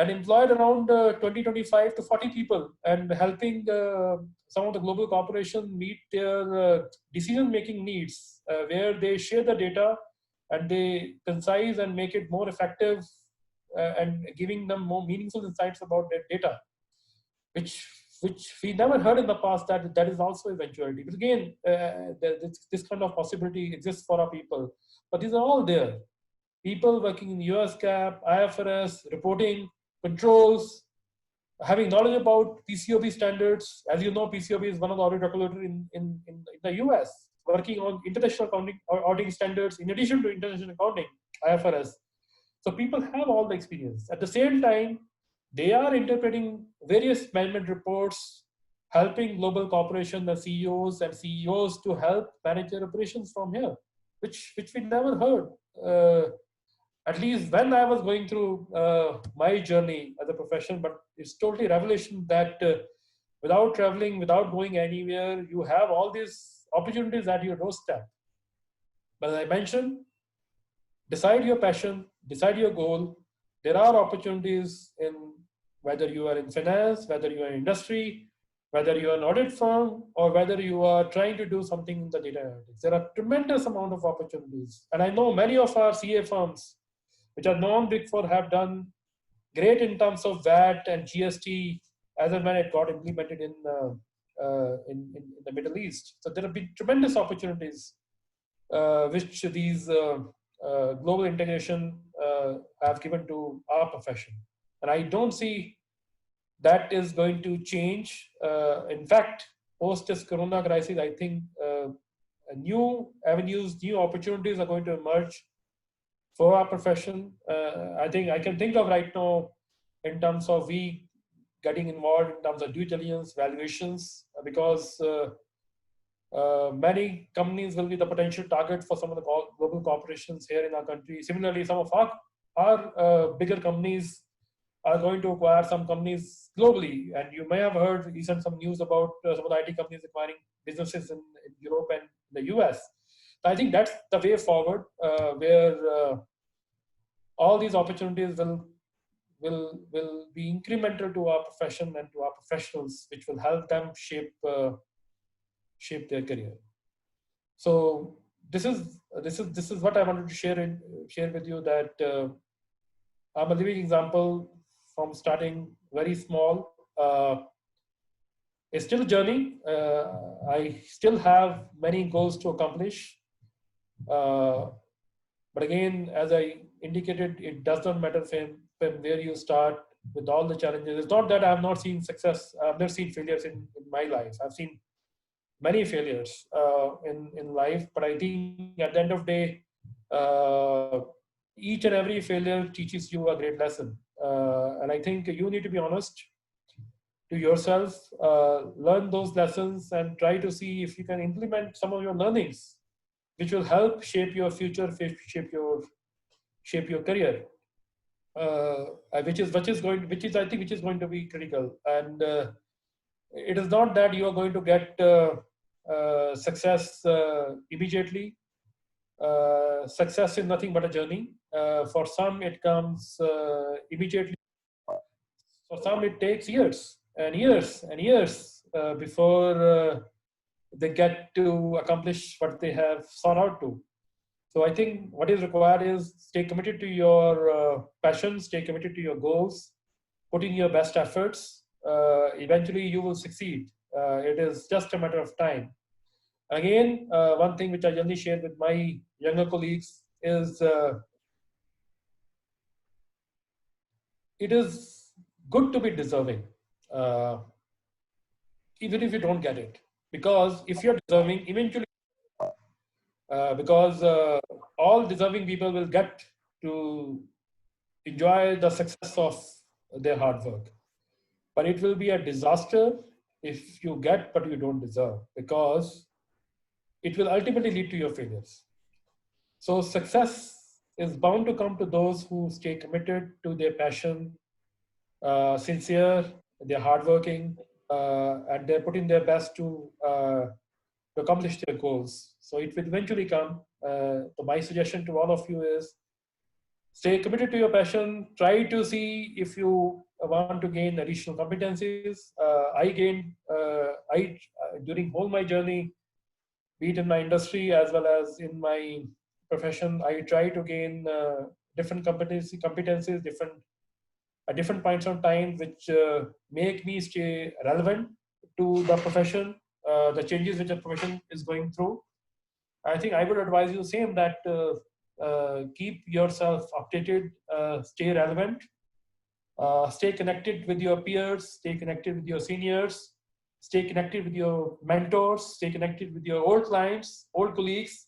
employed around 20, 25 to 40 people and helping some of the global corporations meet their decision-making needs, where they share the data and they concise and make it more effective and giving them more meaningful insights about their data, which we never heard in the past that is also eventuality. But again, this kind of possibility exists for our people. But these are all there. People working in US GAAP, IFRS, reporting, controls, having knowledge about PCOB standards. As you know, PCOB is one of the audit regulators in the US, working on international accounting auditing standards in addition to international accounting, IFRS. So people have all the experience. At the same time, they are interpreting various management reports, helping global corporations, the CEOs to help manage their operations from here, which we never heard. At least when I was going through my journey as a professional, but it's totally revelation that without traveling, without going anywhere, you have all these opportunities at your doorstep. But as I mentioned, decide your passion, decide your goal. There are opportunities in whether you are in finance, whether you are in industry, whether you are an audit firm, or whether you are trying to do something in the data analytics. There are tremendous amount of opportunities. And I know many of our CA firms, which are non-Big Four, have done great in terms of VAT and GST as and when it got implemented in the Middle East. So there have been tremendous opportunities which these global integration have given to our profession. And I don't see that is going to change. In fact, post this Corona crisis, I think new avenues, new opportunities are going to emerge for our profession. I think I can think of right now in terms of we getting involved in terms of due diligence, valuations, because many companies will be the potential target for some of the global corporations here in our country. Similarly, some of our bigger companies are going to acquire some companies globally. And you may have heard recent some news about some of the IT companies acquiring businesses in Europe and the US. So I think that's the way forward, where all these opportunities will be incremental to our profession and to our professionals, which will help them shape their career. So this is what I wanted to share with you, that I'm a living example from starting very small. It's still a journey. I still have many goals to accomplish. But again, as I indicated, it does not matter from where you start with all the challenges. It's not that I have not seen success. I've never seen failures in my life. I've seen many failures in life, but I think at the end of the day, each and every failure teaches you a great lesson. And I think you need to be honest to yourself, learn those lessons and try to see if you can implement some of your learnings, which will help shape your future, shape your career. which is I think which is going to be critical. And it is not that you are going to get success immediately. Success is nothing but a journey. For some, it comes immediately. For some, it takes years and years and years before they get to accomplish what they have sought out to. So I think what is required is stay committed to your passion, stay committed to your goals, put in your best efforts. Eventually, you will succeed. It is just a matter of time. Again, one thing which I generally share with my younger colleagues is it is good to be deserving, even if you don't get it. Because if you're deserving, eventually, because all deserving people will get to enjoy the success of their hard work. But it will be a disaster if you get but you don't deserve, because it will ultimately lead to your failures. So success is bound to come to those who stay committed to their passion, sincere, they're hardworking, and they're putting their best to accomplish their goals. So it will eventually come. So my suggestion to all of you is stay committed to your passion. Try to see if you want to gain additional competencies. During whole my journey, be it in my industry as well as in my profession, I try to gain different competencies, at different points of time, which make me stay relevant to the profession, the changes which the profession is going through. I think I would advise you the same, that keep yourself updated, stay relevant, stay connected with your peers, stay connected with your seniors, stay connected with your mentors, stay connected with your old clients, old colleagues.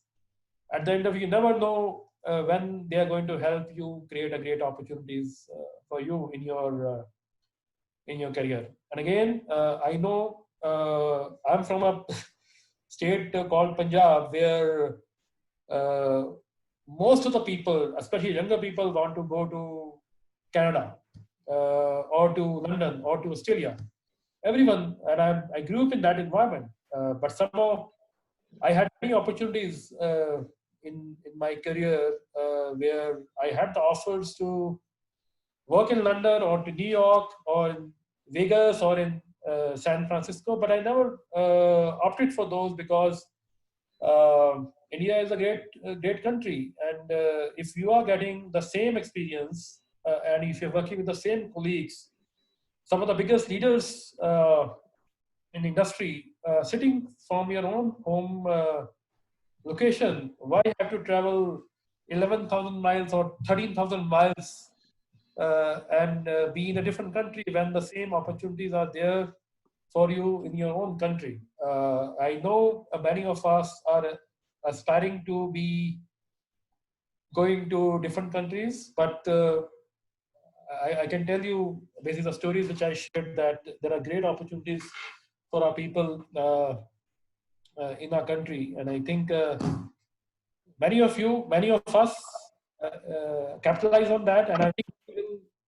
At the end of it, you never know when they are going to help you create a great opportunities for you in your career. And again, I know I'm from a state called Punjab, where most of the people, especially younger people, want to go to Canada or to London or to Australia. Everyone, and I grew up in that environment, but somehow I had many opportunities in my career where I had the offers to work in London or to New York or in Vegas or in San Francisco, but I never opted for those, because India is a great country, and if you are getting the same experience and if you're working with the same colleagues, some of the biggest leaders in industry sitting from your own home location, why have to travel 11,000 miles or 13,000 miles and be in a different country when the same opportunities are there for you in your own country? I know many of us are aspiring to be going to different countries, but I can tell you, based on the stories which I shared, that there are great opportunities for our people in our country. And I think many of us capitalize on that, and I think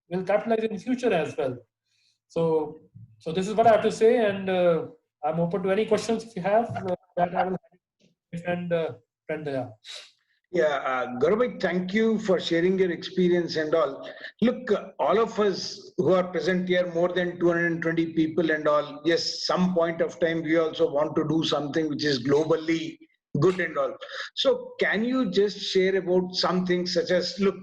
we'll capitalize in the future as well. So this is what I have to say, and I'm open to any questions if you have. That I will hand friend there. Yeah, Gaurav, thank you for sharing your experience and all. Look, all of us who are present here, more than 220 people and all, yes, some point of time we also want to do something which is globally good and all. So can you just share about something such as, look,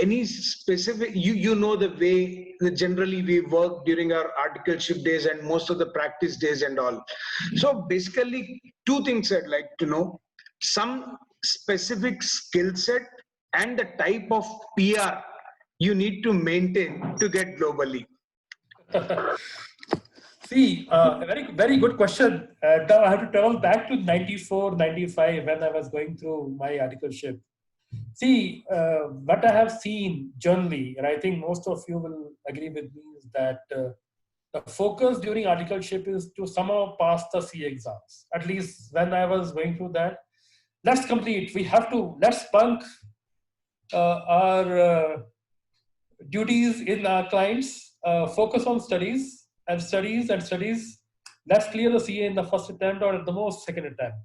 any specific, you know the way that generally we work during our articleship days and most of the practice days and all. So basically, two things I'd like to know: some specific skill set and the type of PR you need to maintain to get globally. See, a very good question. Now I have to travel back to 94, 95 when I was going through my articleship. See, what I have seen generally, and I think most of you will agree with me, is that the focus during articleship is to somehow pass the C exams. At least when I was going through that, let's complete. Let's bunk our duties in our clients, focus on studies and studies and studies. Let's clear the CA in the first attempt or at the most second attempt.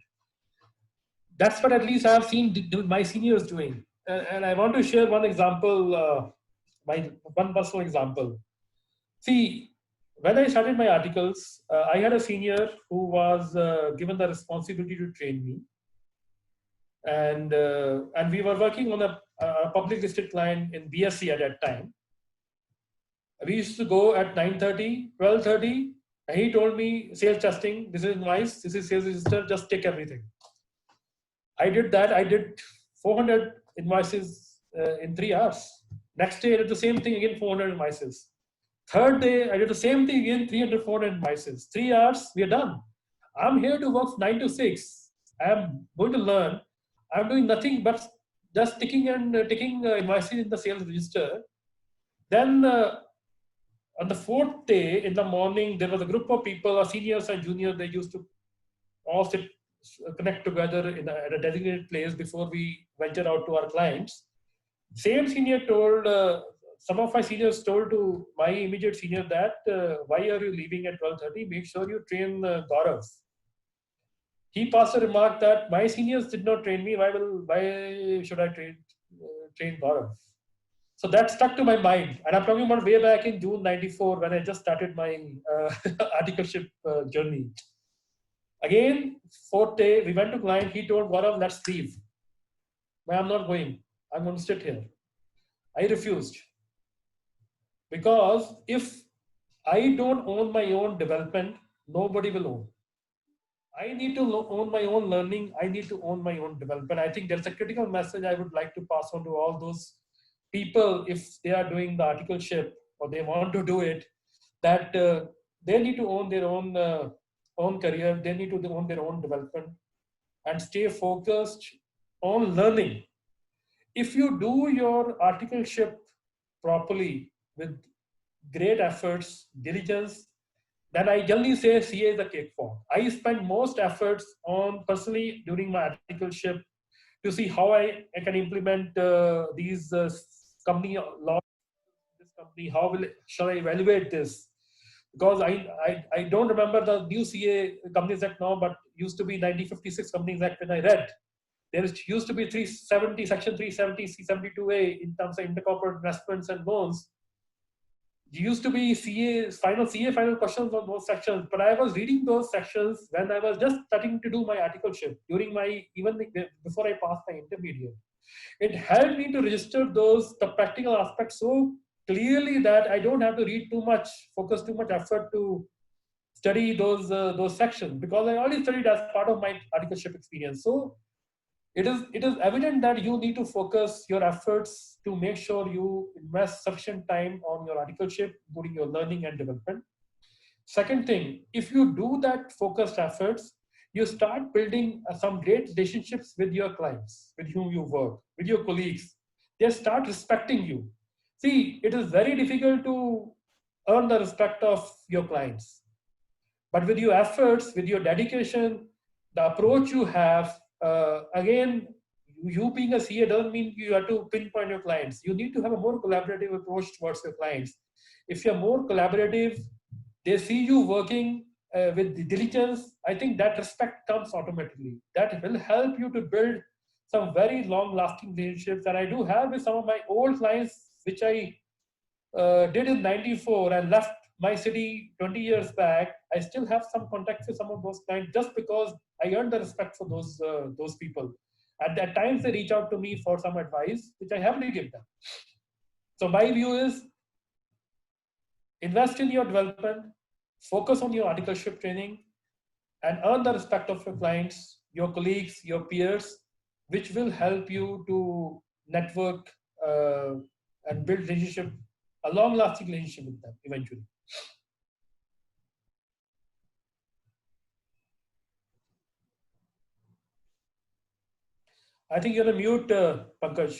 That's what at least I have seen my seniors doing. And I want to share one example, one personal example. See, when I started my articles, I had a senior who was given the responsibility to train me. And we were working on a public listed client in BSc at that time. We used to go at 9:30, 12:30, and he told me, sales testing, this is invoice, this is sales register, just take everything. I did that. I did 400 invoices in 3 hours. Next day, I did the same thing again, 400 invoices. Third day, I did the same thing again, 300, 400 invoices. 3 hours, we are done. I'm here to work 9 to 6. I'm going to learn. I'm doing nothing but just taking invoices in the sales register. Then on the fourth day in the morning, there was a group of people, our seniors and juniors, they used to all connect together at a designated place before we venture out to our clients. Same senior told, some of my seniors told to my immediate senior that, why are you leaving at 12:30? Make sure you train Gaurav. He passed a remark that my seniors did not train me. Why should I train Gaurav? So that stuck to my mind. And I'm talking about way back in June 94 when I just started my articleship journey. Again, fourth day, we went to client. He told Gaurav, let's leave. I'm not going. I'm going to sit here. I refused. Because if I don't own my own development, nobody will own. I need to own my own learning. I need to own my own development. I think there's a critical message I would like to pass on to all those people if they are doing the articleship or they want to do it, that they need to own their own career. They need to own their own development and stay focused on learning. If you do your articleship properly with great efforts, diligence, then I generally say CA is a cakewalk. I spend most efforts on personally during my articleship to see how I can implement these company laws. This company, shall I evaluate this? Because I don't remember the new CA Companies Act now, but used to be 1956 Companies Act when I read. There used to be 370, Section 370, C72A in terms of intercorporate investments and loans. There used to be CA final questions on those sections, but I was reading those sections when I was just starting to do my articleship during before I passed my intermediate. It helped me to register the practical aspects so clearly that I don't have to read too much, focus too much effort to study those sections, because I already studied as part of my articleship experience. So it is evident that you need to focus your efforts to make sure you invest sufficient time on your articleship, including your learning and development. Second thing, if you do that focused efforts, you start building some great relationships with your clients, with whom you work, with your colleagues. They start respecting you. See, it is very difficult to earn the respect of your clients. But with your efforts, with your dedication, the approach you have, again, you being a CA doesn't mean you have to pinpoint your clients. You need to have a more collaborative approach towards your clients. If you're more collaborative, they see you working with diligence, I think that respect comes automatically. That will help you to build some very long-lasting relationships. And I do have with some of my old clients, which I did in 94 and left my city 20 years back. I still have some contact with some of those clients just because I earned the respect for those people. At times they reach out to me for some advice, which I happily give them. So my view is invest in your development, focus on your articleship training, and earn the respect of your clients, your colleagues, your peers, which will help you to network and build relationship, a long-lasting relationship with them eventually. I think you're on mute, Pankaj.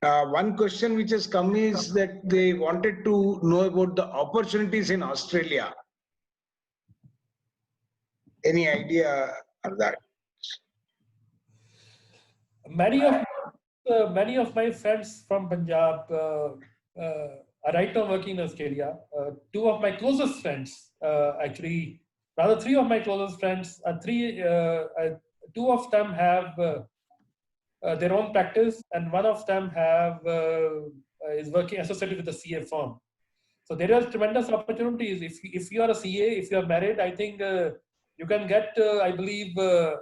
One question which has come is that they wanted to know about the opportunities in Australia. Any idea of that? Many of Many of my friends from Punjab are right now working in Australia. Two of my closest friends, actually, rather three of my closest friends, two of them have their own practice, and one of them is working associated with a CA firm. So there are tremendous opportunities. If you are a CA, if you are married, I think you can get, I believe, a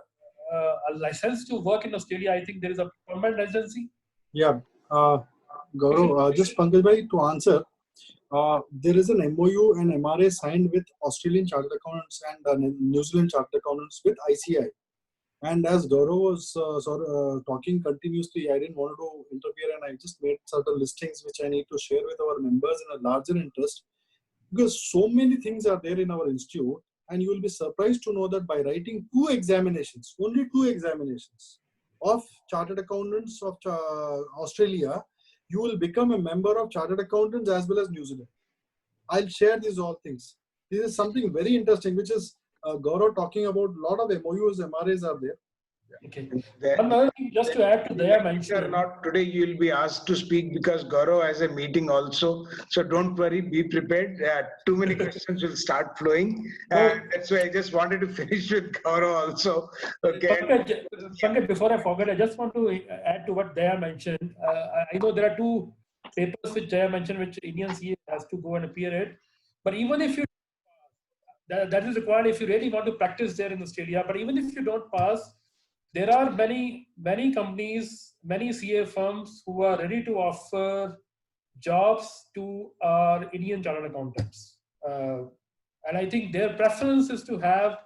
license to work in Australia. I think there is a permanent residency. Yeah, Gaurav, just Pankaj bhai, to answer, there is an MOU and MRA signed with Australian Chartered Accountants and New Zealand Chartered Accountants with ICI. And as Gaurav was talking continuously, I didn't want to interfere, and I just made certain listings which I need to share with our members in a larger interest, because so many things are there in our institute, and you will be surprised to know that by writing two examinations, only two examinations of Chartered Accountants of Australia, you will become a member of Chartered Accountants as well as New Zealand. I'll share these all things. This is something very interesting, which is Gaurav talking about. A lot of MOUs, MRAs are there. Okay. One other thing, just to add to their mention. Or not, today you will be asked to speak because Gaurav has a meeting also. So don't worry, be prepared. Too many questions will start flowing. That's why I just wanted to finish with Gaurav also. Okay. Pankaj, before I forget, I just want to add to what Daya mentioned. I know there are two papers which Daya mentioned, which Indian CA has to go and appear at. But even if you that is required if you really want to practice there in Australia. But even if you don't pass, there are many companies, many CA firms who are ready to offer jobs to our Indian chartered accountants. And I think their preference is to have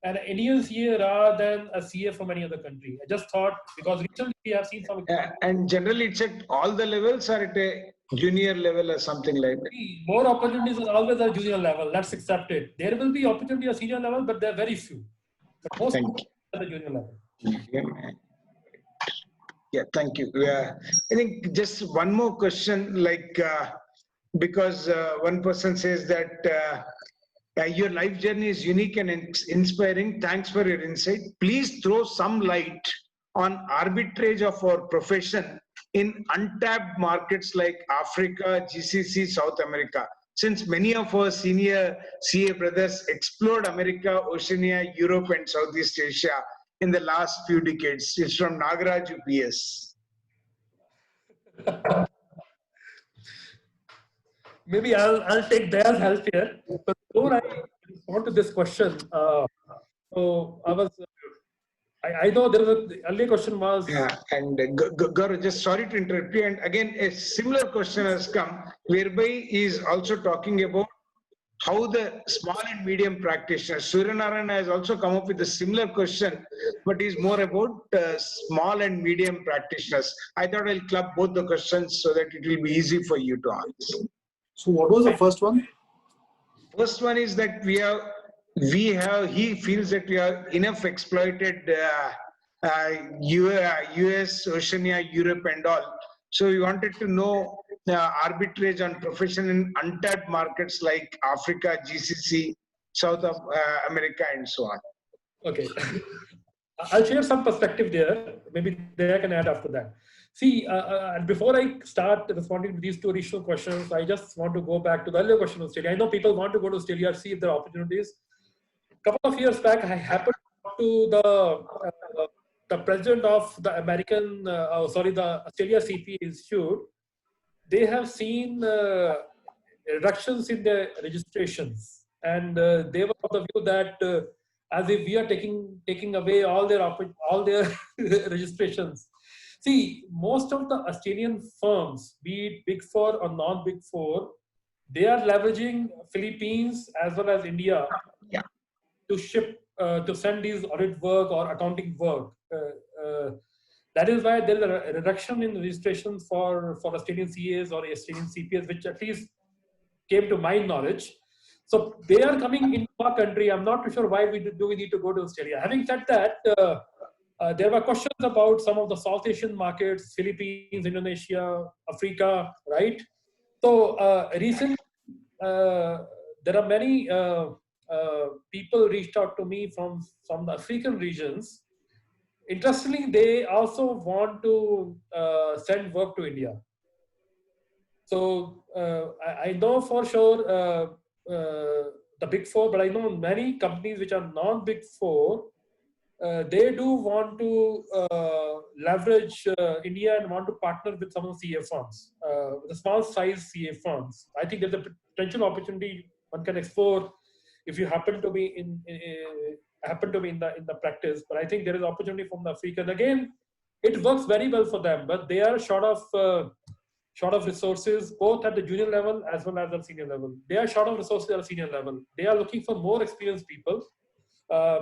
an Indian CA rather than a CA from any other country. I just thought, because recently we have seen some. And generally it's at all the levels or at a junior level or something like that? More opportunities are always at junior level. Let's accept it. There will be opportunity at senior level, but there are very few. But most at the junior level. Yeah, thank you. I think just one more question, like because one person says that your life journey is unique and inspiring. Thanks for your insight. Please throw some light on arbitrage of our profession in untapped markets like Africa, GCC, South America. Since many of our senior CA brothers explored America, Oceania, Europe, and Southeast Asia in the last few decades. It's from Nagaraj UPS. Maybe I'll take Daya's help here. But before I respond to this question, so I know there was the earlier question was. Yeah, and Gaurav, just sorry to interrupt you. And again, a similar question has come, whereby he is also talking about how the small and medium practitioners. Suryanarayan has also come up with a similar question, but is more about small and medium practitioners. I thought I'll club both the questions so that it will be easy for you to answer. So what was the first one? First one is that he feels that we have enough exploited US, Oceania, Europe and all. So we wanted to know arbitrage on profession in untapped markets like Africa, GCC, South of America and so on. Okay. I'll share some perspective there. Maybe they can add after that. See, and before I start responding to these two additional questions, I just want to go back to the earlier question of Australia. I know people want to go to Australia, see if there are opportunities. A couple of years back, I happened to talk to the president of the the Australia CPA Institute. They have seen reductions in their registrations, and they were of the view that as if we are taking away all their registrations. See, most of the Australian firms, be it Big Four or non-Big Four, they are leveraging Philippines as well as India to to send these audit work or accounting work. That is why there is a reduction in registrations for Australian CAs or Australian CPAs, which at least came to my knowledge. So they are coming into our country. I'm not too sure why we need to go to Australia. Having said that, there were questions about some of the South Asian markets, Philippines, Indonesia, Africa, right? So recently, there are many people reached out to me from the African regions interestingly, they also want to send work to India. So I know for sure the Big Four, but I know many companies which are non-Big Four. They do want to leverage India and want to partner with some of the CA firms, the small size CA firms. I think there's a potential opportunity one can explore if you happen to be in the practice. But I think there is opportunity from the African. Again, it works very well for them, but they are short of resources, both at the junior level as well as the senior level. They are short of resources at the senior level. They are looking for more experienced people.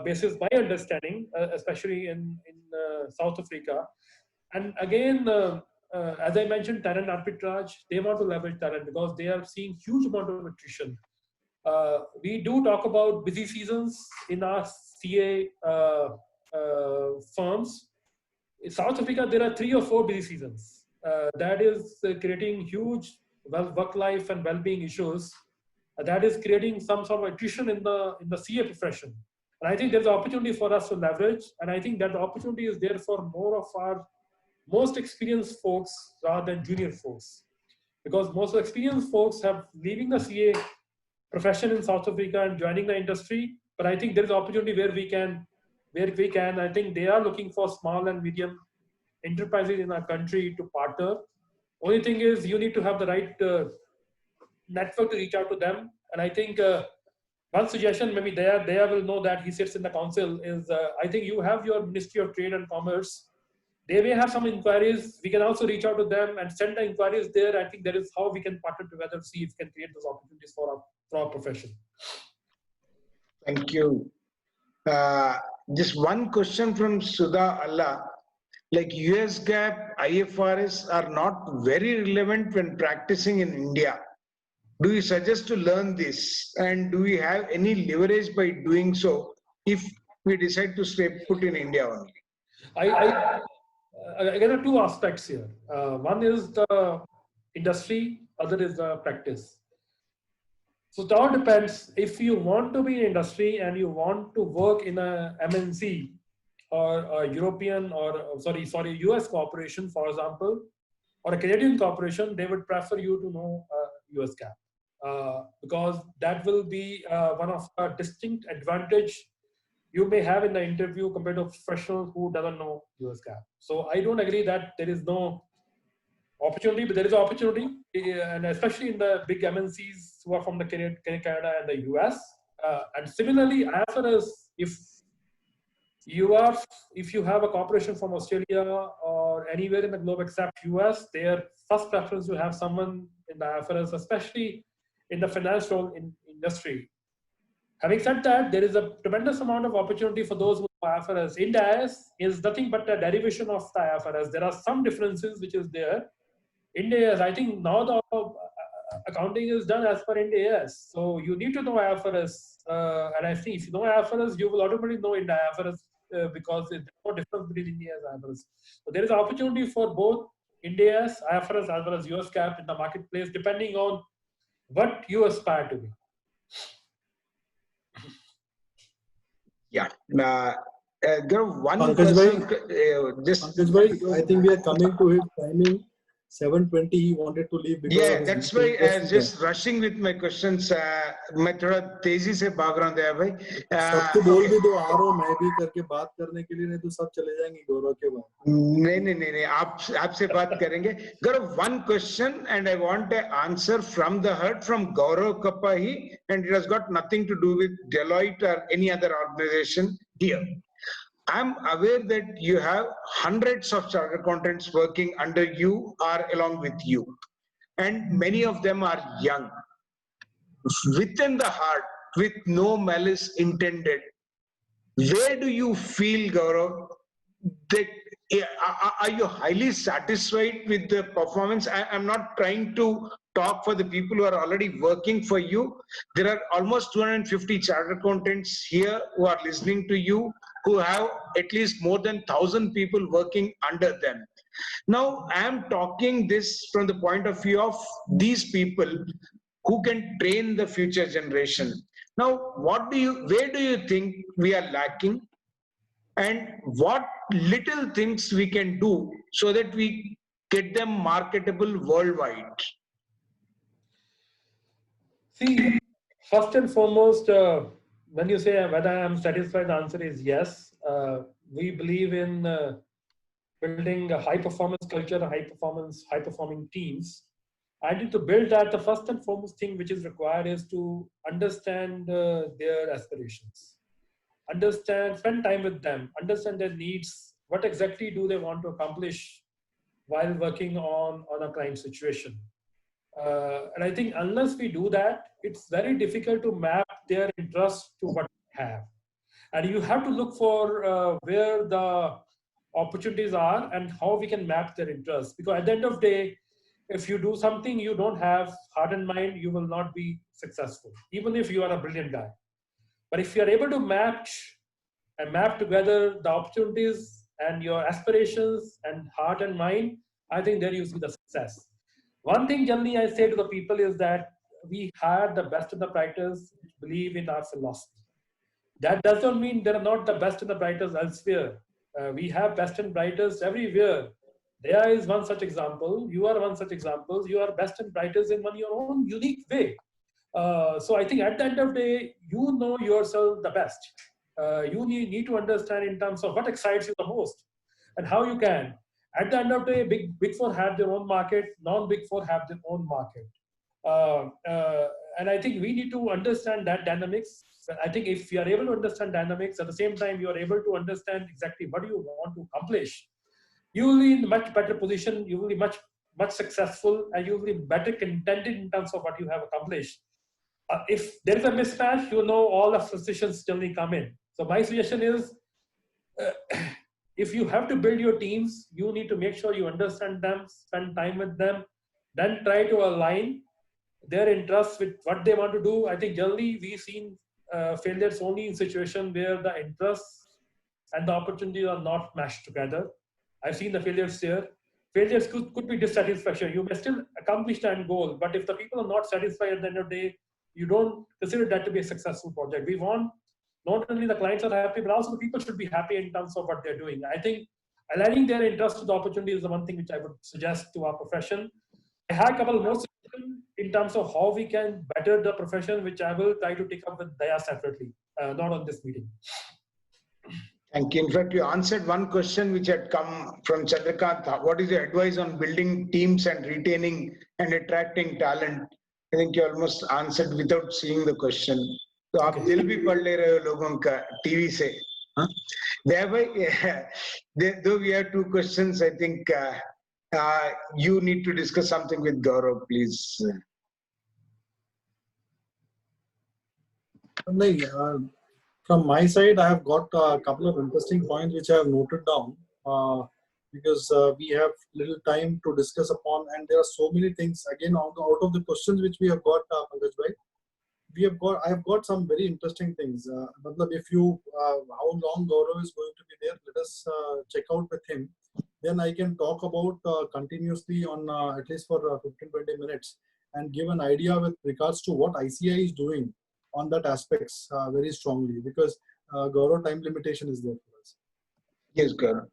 Basis my understanding, especially in South Africa. And again, as I mentioned, talent arbitrage, they want to leverage talent because they are seeing huge amount of attrition. We do talk about busy seasons in our CA firms. In South Africa, there are 3 or 4 busy seasons. That is creating huge work life and well-being issues. That is creating some sort of attrition in the CA profession. And I think there's an opportunity for us to leverage. And I think that the opportunity is there for more of our most experienced folks rather than junior folks. Because most experienced folks have leaving the CA profession in South Africa and joining the industry. But I think there is an opportunity where we can, I think they are looking for small and medium enterprises in our country to partner. Only thing is you need to have the right network to reach out to them. And I think one suggestion, maybe they will know that he sits in the council, is I think you have your Ministry of Trade and Commerce. They may have some inquiries. We can also reach out to them and send the inquiries there. I think that is how we can partner together, see if we can create those opportunities for our profession. Thank you. Just one question from Sudha Allah. Like US GAAP, IFRS are not very relevant when practicing in India. Do you suggest to learn this? And do we have any leverage by doing so if we decide to stay put in India only? Again, there are 2 aspects here. One is the industry, other is the practice. So it all depends. If you want to be in industry and you want to work in a MNC or a European or US corporation, for example, or a Canadian corporation, they would prefer you to know US GAAP because that will be one of the distinct advantage you may have in the interview compared to a professional who doesn't know US GAAP. So I don't agree that there is no opportunity, but there is opportunity, and especially in the big MNCs who are from the Canada and the US. And similarly, as far as if you have a corporation from Australia or anywhere in the globe except US, their first preference to have someone in the IFRS, especially in the financial industry. Having said that, there is a tremendous amount of opportunity for those who are IFRS. Ind AS is nothing but a derivation of the IFRS. There are some differences which is there. Ind AS, I think now the accounting is done as per Ind AS. So you need to know IFRS. And I think if you know IFRS, you will automatically know Ind IFRS because there's no difference between Ind AS and IFRS. So there is an opportunity for both Ind AS, IFRS, as well as US GAAP in the marketplace, depending on what you aspire to be. Yeah. There are one Pankaj person. Pankaj bhai, I think we are coming to his timing. 7:20. He wanted to leave. Yeah, that's why I was just rushing with my questions. मैं थोड़ा तेजी से भाग रहा हूँ दया भाई. सबको बोल भी दो आ रहा हूँ मैं भी करके बात करने के लिए, नहीं तो सब चले जाएंगे गौरव के बाद. नहीं आपसे बात करेंगे. Gaurav, one question and I want an answer from the heart from Gaurav Kapahi, and it has got nothing to do with Deloitte or any other organization here. I'm aware that you have hundreds of chartered accountants working under you or along with you, and many of them are young. Within the heart, with no malice intended, where do you feel, Gaurav, that are you highly satisfied with the performance? I'm not trying to talk for the people who are already working for you. There are almost 250 chartered accountants here who are listening to you, who have at least more than 1,000 people working under them. Now, I am talking this from the point of view of these people who can train the future generation. Now, where do you think we are lacking? and what little things we can do so that we get them marketable worldwide? See, first and foremost, when you say whether I am satisfied, the answer is yes. We believe in building a high performance culture, high performing teams. And to build that, the first and foremost thing which is required is to understand their aspirations, understand, spend time with them, understand their needs. What exactly do they want to accomplish while working on a client situation? And I think unless we do that, it's very difficult to map their interests to what we have. And you have to look for where the opportunities are and how we can map their interests. Because at the end of the day, if you do something you don't have heart and mind, you will not be successful, even if you are a brilliant guy. But if you are able to map together the opportunities and your aspirations and heart and mind, I think there you see the success. One thing generally I say to the people is that we hire the best of the writers which believe in our philosophy. That does not mean there are not the best and the brightest elsewhere. We have best and brightest everywhere. There is one such example. You are one such example. You are best and brightest in your own unique way. So I think at the end of the day, you know yourself the best. You need to understand in terms of what excites you the most and how you can. At the end of the day, big four have their own market, non-big four have their own market. And I think we need to understand that dynamics. I think if you are able to understand dynamics, at the same time, you are able to understand exactly what you want to accomplish, you will be in a much better position, you will be much successful, and you will be better contented in terms of what you have accomplished. If there is a mismatch, you know all the frustrations generally come in. So my suggestion is, if you have to build your teams, you need to make sure you understand them, spend time with them, then try to align their interests with what they want to do. I think generally we've seen failures only in situations where the interests and the opportunities are not matched together. I've seen the failures there. Failures could be dissatisfaction. You may still accomplish the end goal, but if the people are not satisfied at the end of the day, you don't consider that to be a successful project. We want not only the clients are happy, but also the people should be happy in terms of what they're doing. I think aligning their interest to the opportunity is the one thing which I would suggest to our profession. I have a couple more suggestions in terms of how we can better the profession, which I will try to take up with Daya separately, not on this meeting. Thank you. In fact, you answered one question which had come from Chandrakant. What is your advice on building teams and retaining and attracting talent? I think you almost answered without seeing the question. तो आप दिल भी पढ़ ले रहे हो लोगों का टीवी से. Though we have two questions, I think you need to discuss something with Gaurav, please. From my side, I have got a couple of interesting points which I have noted down because we have little time to discuss upon, and there are so many things. Again, out of the questions which we have got, Pankaj bhai, I have got some very interesting things. If you, how long Gaurav is going to be there, let us check out with him. Then I can talk about continuously on at least for 15-20 minutes and give an idea with regards to what ICI is doing on that aspects very strongly, because Gaurav, time limitation is there for us. Yes, Gaurav.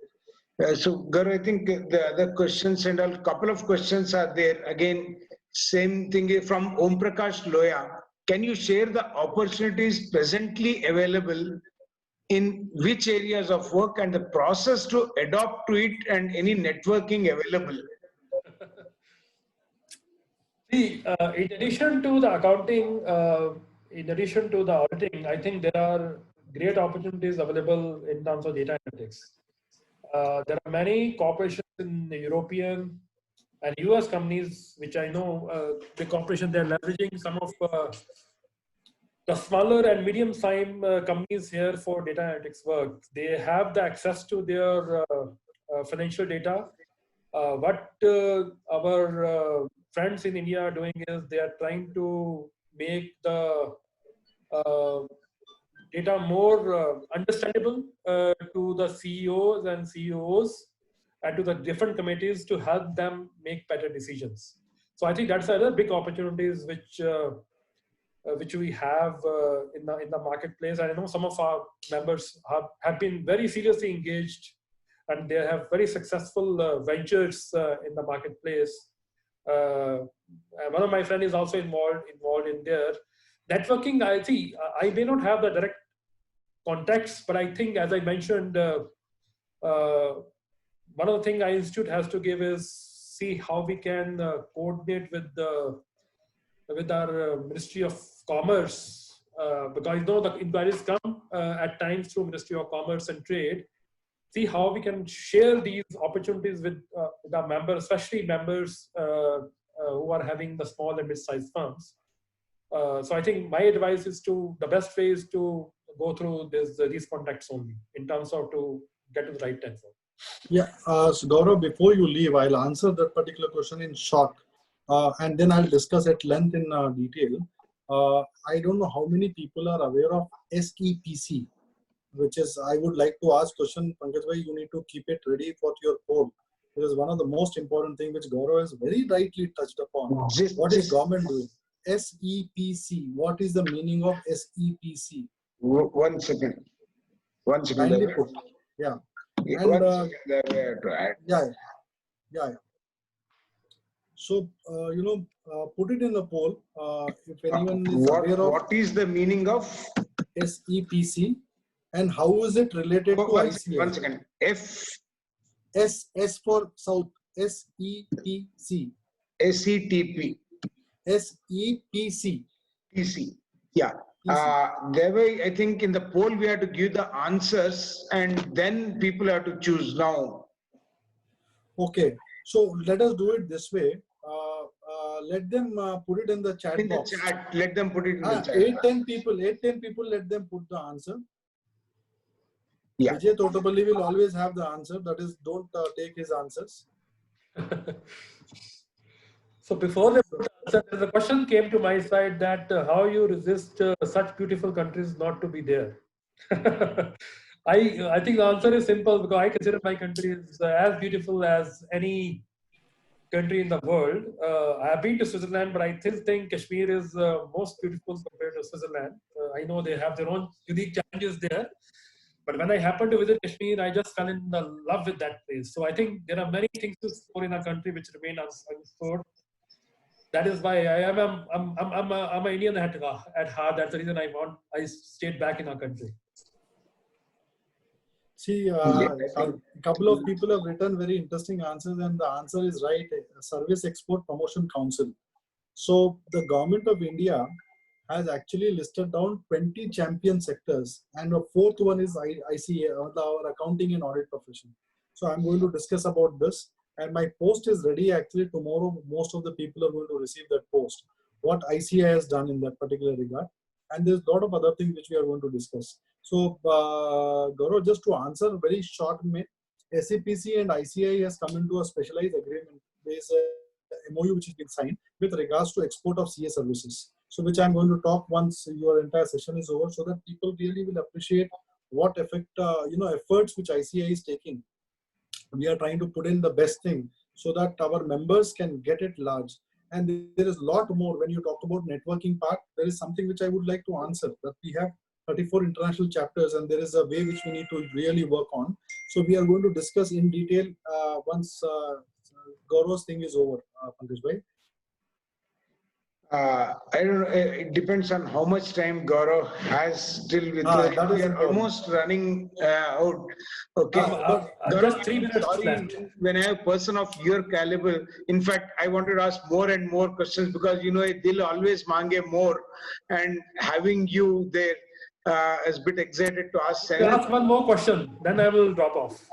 So Gaurav, I think the other questions and a couple of questions are there. Again, same thing from Om Prakash Loya. Can you share the opportunities presently available in which areas of work and the process to adopt to it and any networking available? See, in addition to the accounting, in addition to the auditing, I think there are great opportunities available in terms of data analytics. There are many corporations in the European and US companies, which I know the corporation, they're leveraging some of the smaller and medium-sized companies here for data analytics work. They have the access to their financial data. What our friends in India are doing is they are trying to make the data more understandable to the CEOs and CEOs and to the different committees to help them make better decisions. So I think that's another big opportunities which which we have in the marketplace. I know some of our members have been very seriously engaged, and they have very successful ventures in the marketplace. One of my friends is also involved in there. Networking, I see. I may not have the direct contacts, but I think, as I mentioned, one of the things our institute has to give is see how we can coordinate with our Ministry of Commerce, because you know the inquiries come at times through Ministry of Commerce and Trade. See how we can share these opportunities with our members, especially members who are having the small and mid-sized firms. So I think my advice is the best way is to go through these contacts only in terms of to get to the right network. Yeah, so Gaurav, before you leave, I'll answer that particular question in short, and then I'll discuss at length in detail. I don't know how many people are aware of SEPC, which is, I would like to ask question, Pankaj bhai, you need to keep it ready for your poll. It is one of the most important things which Gaurav has very rightly touched upon. What is government doing? SEPC, what is the meaning of SEPC? One second. Kindly put. Yeah. And yeah. So put it in the poll if anyone is aware of what is the meaning of SEPC and how is it related to ICA? One second. S for South. SEPC. SETP. SEPC. PC. Yeah. There way, I think in the poll we have to give the answers and then people have to choose now. Okay. So let us do it this way. Let them put it in the chat box. Let them put it in the chat. 8-10 people, let them put the answer. Yeah. Vijay Totapalli will always have the answer. That is, don't take his answers. So before the question came to my side that how you resist such beautiful countries not to be there. I think the answer is simple, because I consider my country as beautiful as any country in the world. I have been to Switzerland, but I still think Kashmir is most beautiful compared to Switzerland. I know they have their own unique challenges there, but when I happened to visit Kashmir, I just fell in love with that place. So I think there are many things to explore in our country which remain unexplored. That is why I'm an Indian at heart. That's the reason I stayed back in our country. See, a couple of people have written very interesting answers, and the answer is right. Service Export Promotion Council. So the government of India has actually listed down 20 champion sectors, and the fourth one is ICA, our accounting and audit profession. So I'm going to discuss about this, and my post is ready actually tomorrow. Most of the people are going to receive that post, what ICA has done in that particular regard. And there's a lot of other things which we are going to discuss. So, Gaurav, just to answer very short, SAPC and ICI has come into a specialized agreement. There's a MOU which has been signed with regards to export of CA services. So, which I'm going to talk once your entire session is over, so that people really will appreciate what efforts which ICI is taking. We are trying to put in the best thing so that our members can get it large. And there is a lot more. When you talk about networking part, there is something which I would like to answer, that we have 34 international chapters, and there is a way which we need to really work on. So we are going to discuss in detail once Gaurav's thing is over, Pankaj bhai. I don't know. It depends on how much time Gaurav has still with us. We are almost running out. Okay. Just 3 minutes left. When I have a person of your caliber, in fact, I wanted to ask more and more questions, because they'll always mange more, and having you there is a bit excited to ask. Ask one more question, then I will drop off.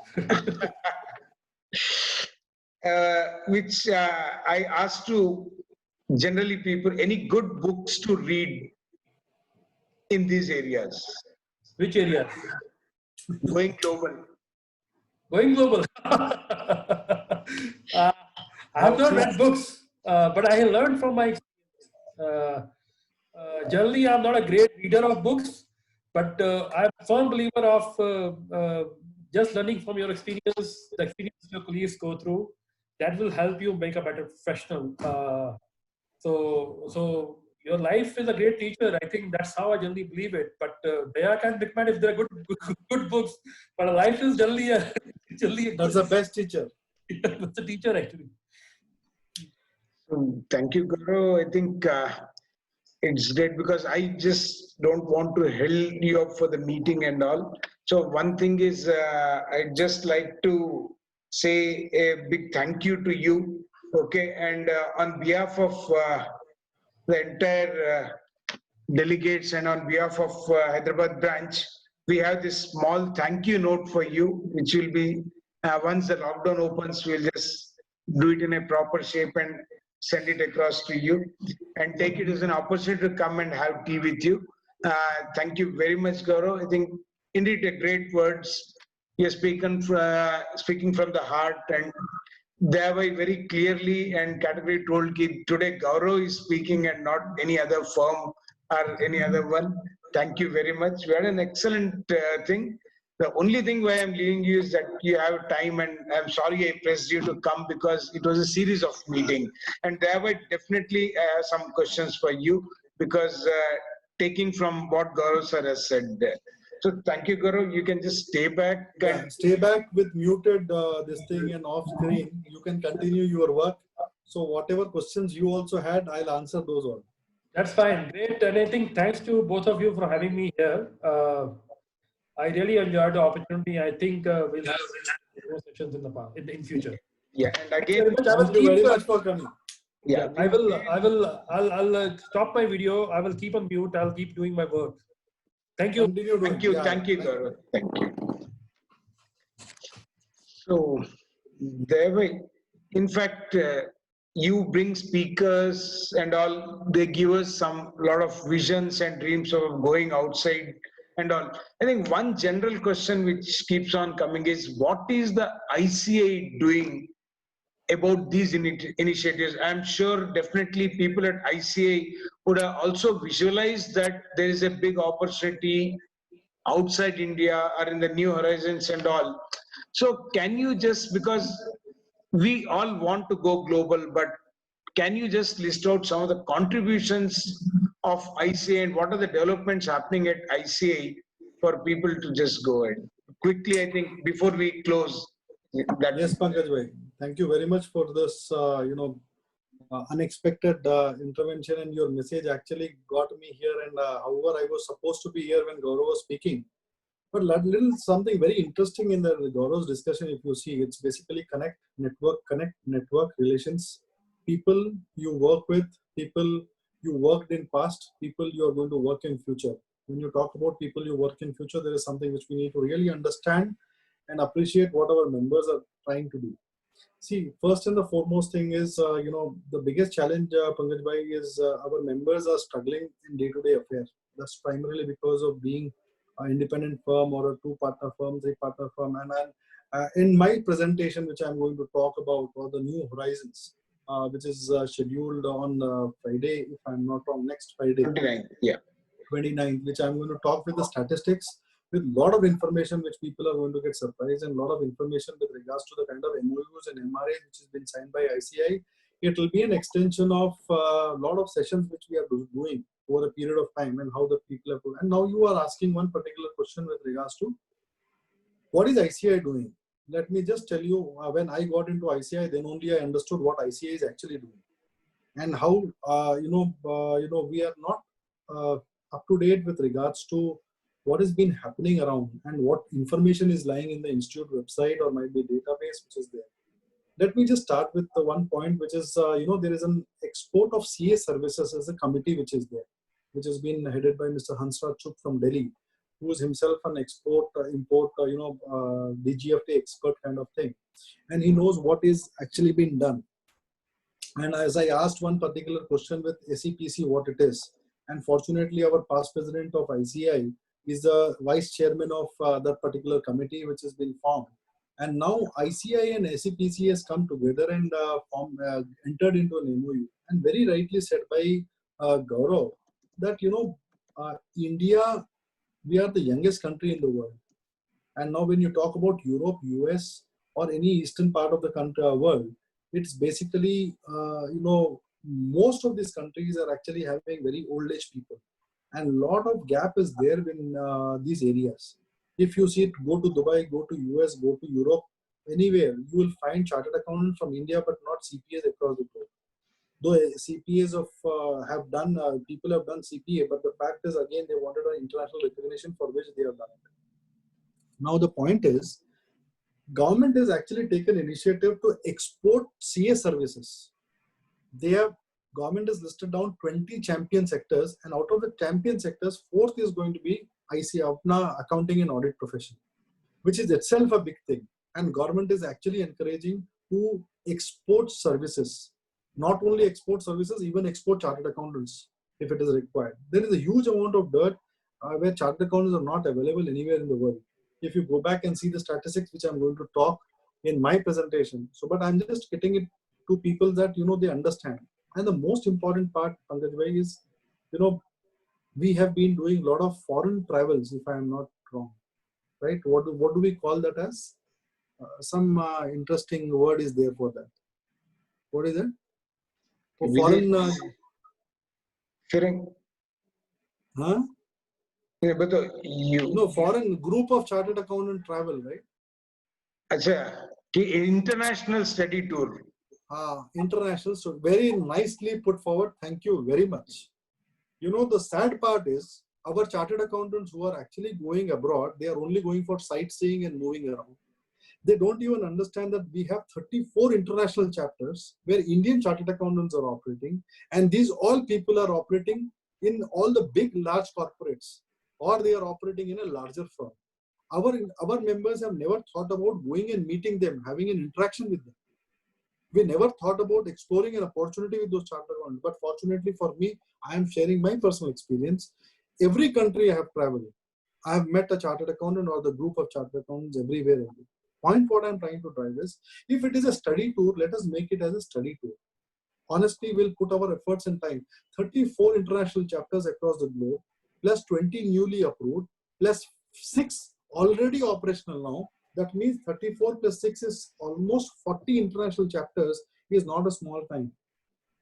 Which I asked to generally people, any good books to read in these areas? Which area? Going global. Going global. I have not read books, but I have learned from my experience. Generally, I'm not a great reader of books, but I'm a firm believer of just learning from your experience, the experience your colleagues go through. That will help you make a better professional. So your life is a great teacher. I think that's how I generally believe it. But they can recommend if they're good books. But life is generally a generally That's the best teacher. that's a teacher actually. Thank you, Gaurav. I think it's great because I just don't want to hold you up for the meeting and all. So one thing is, I'd just like to say a big thank you to you. Okay, and on behalf of the entire delegates and on behalf of Hyderabad branch, we have this small thank you note for you, which will be once the lockdown opens, we'll just do it in a proper shape and send it across to you and take it as an opportunity to come and have tea with you. Thank you very much, Gaurav. I think indeed a great words. You're speaking from the heart, and thereby very clearly and categorically told that today Gaurav is speaking and not any other firm or any other one. Thank you very much. We had an excellent thing. The only thing why I'm leaving you is that you have time, and I'm sorry I pressed you to come because it was a series of meeting, and thereby definitely some questions for you because taking from what Gaurav sir has said. So thank you, Gaurav. You can just stay back Yeah, and stay back with muted this thing and off screen. You can continue your work. So whatever questions you also had, I'll answer those all. That's fine. Great. And I think thanks to both of you for having me here. I really enjoyed the opportunity. I think we'll have more sessions in the past, in future. yeah, and Thank you very again, much. I will Thank you keep. very much for coming. yeah, I will. I'll stop my video. I will keep on mute. I'll keep doing my work. Thank you. Continue doing. thank you, Yeah, thank you, yeah. Gaurav. Thank you. So, there way, in fact, you bring speakers and all, they give us some lot of visions and dreams of going outside and all. I think one general question which keeps on coming is what is the ICA doing about these initiatives? I'm sure definitely people at ICA would have also visualized that there is a big opportunity outside India or in the new horizons and all. So can you just, because we all want to go global, but can you just list out some of the contributions of ICA and what are the developments happening at ICA for people to just go ahead? Quickly, I think, before we close. That Yes, Pankaj bhai. Thank you very much for this, unexpected intervention, and your message actually got me here. And however, I was supposed to be here when Gaurav was speaking. But little something very interesting in the Gaurav's discussion, if you see, it's basically connect, network, relations, people you work with, people you worked in past, people you are going to work in future. When you talk about people you work in future, there is something which we need to really understand and appreciate what our members are trying to do. See, first and the foremost thing is, the biggest challenge, Pankaj bhai, is our members are struggling in day-to-day affairs. That's primarily because of being an independent firm or a two-partner firm, three-partner firm. And in my presentation, which I'm going to talk about, or the New Horizons, which is scheduled on Friday, if I'm not wrong, next Friday, 29, yeah. 29th, which I'm going to talk with the statistics, with a lot of information which people are going to get surprised, and a lot of information with regards to the kind of MOUs and MRAs which has been signed by ICI. It will be an extension of a lot of sessions which we are doing over a period of time, and how the people are doing. And now you are asking one particular question with regards to what is ICI doing. Let me just tell you, when I got into ICI, then only I understood what ICI is actually doing, and how we are not up to date with regards to what has been happening around and what information is lying in the institute website or might be database which is there. Let me just start with the one point, which is, there is an export of CA services as a committee which is there, which has been headed by Mr. Hansraj Chuk from Delhi, who is himself an export, import, DGFT expert kind of thing. And he knows what is actually being done. And as I asked one particular question with SEPC, what it is, and fortunately our past president of ICI is the vice chairman of that particular committee which has been formed. And now ICI and SEPC has come together and entered into an MOU. And very rightly said by Gaurav that, India, we are the youngest country in the world. And now when you talk about Europe, US, or any eastern part of the country, world, it's basically, most of these countries are actually having very old age people, and a lot of gap is there in these areas. If you see it, go to Dubai, go to US, go to Europe, anywhere, you will find chartered accountants from India, but not CPAs across the globe. Though CPAs of have done, people have done CPA, but the fact is again they wanted an international recognition for which they have done it. Now the point is, government has actually taken initiative to export CA services. They have, government has listed down 20 champion sectors, and out of the champion sectors, 4th is going to be IC, accounting and audit profession, which is itself a big thing. And government is actually encouraging to export services, not only export services, even export chartered accountants if it is required. There is a huge amount of dirt where chartered accountants are not available anywhere in the world. If you go back and see the statistics, which I'm going to talk in my presentation. So, but I'm just getting it to people that, they understand. And the most important part, Pankaj Bhai, is, we have been doing a lot of foreign travels, if I am not wrong, right? What do we call that as? Some interesting word is there for that. What is it? For foreign, huh? Yeah, but foreign group of chartered accountant travel, right? International study tour. International, so very nicely put forward. Thank you very much. The sad part is our chartered accountants who are actually going abroad, they are only going for sightseeing and moving around. They don't even understand that we have 34 international chapters where Indian chartered accountants are operating, and these all people are operating in all the big, large corporates, or they are operating in a larger firm. Our members have never thought about going and meeting them, having an interaction with them. We never thought about exploring an opportunity with those chartered accountants. But fortunately for me, I am sharing my personal experience. Every country I have traveled, I have met a chartered accountant or the group of chartered accountants everywhere. Point what I'm trying to drive is, if it is a study tour, let us make it as a study tour. Honestly, we'll put our efforts and time. 34 international chapters across the globe, plus 20 newly approved, plus 6 already operational now. That means 34 plus 6 is almost 40 international chapters, is not a small time.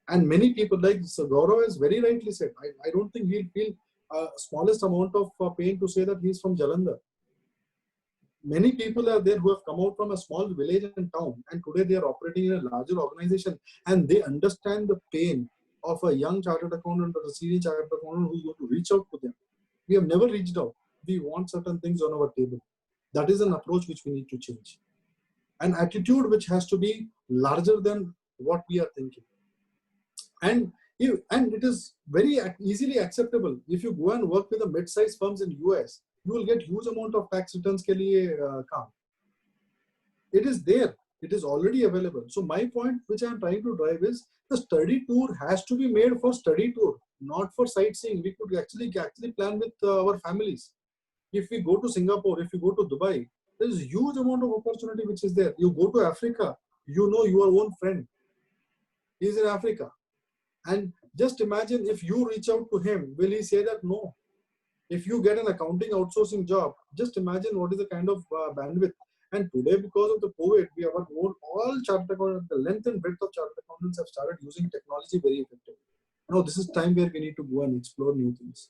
And many people, like Gaurav has very rightly said, I don't think he'll feel smallest amount of pain to say that he's from Jalandhar. Many people are there who have come out from a small village and town, and today they are operating in a larger organization, and they understand the pain of a young chartered accountant or a senior chartered accountant who's going to reach out to them. We have never reached out. We want certain things on our table. That is an approach which we need to change. An attitude which has to be larger than what we are thinking. And it is very easily acceptable. If you go and work with the mid-sized firms in US, you will get huge amount of tax returns ke liye kaam. It is there. It is already available. So my point which I am trying to drive is, the study tour has to be made for study tour, not for sightseeing. We could actually plan with our families. If we go to Singapore, if you go to Dubai, there is a huge amount of opportunity which is there. You go to Africa, your own friend is in Africa. And just imagine if you reach out to him, will he say that no? If you get an accounting outsourcing job, just imagine what is the kind of bandwidth. And today, because of the COVID, we have all chartered accountants, the length and breadth of chartered accountants have started using technology very effectively. Now, this is time where we need to go and explore new things.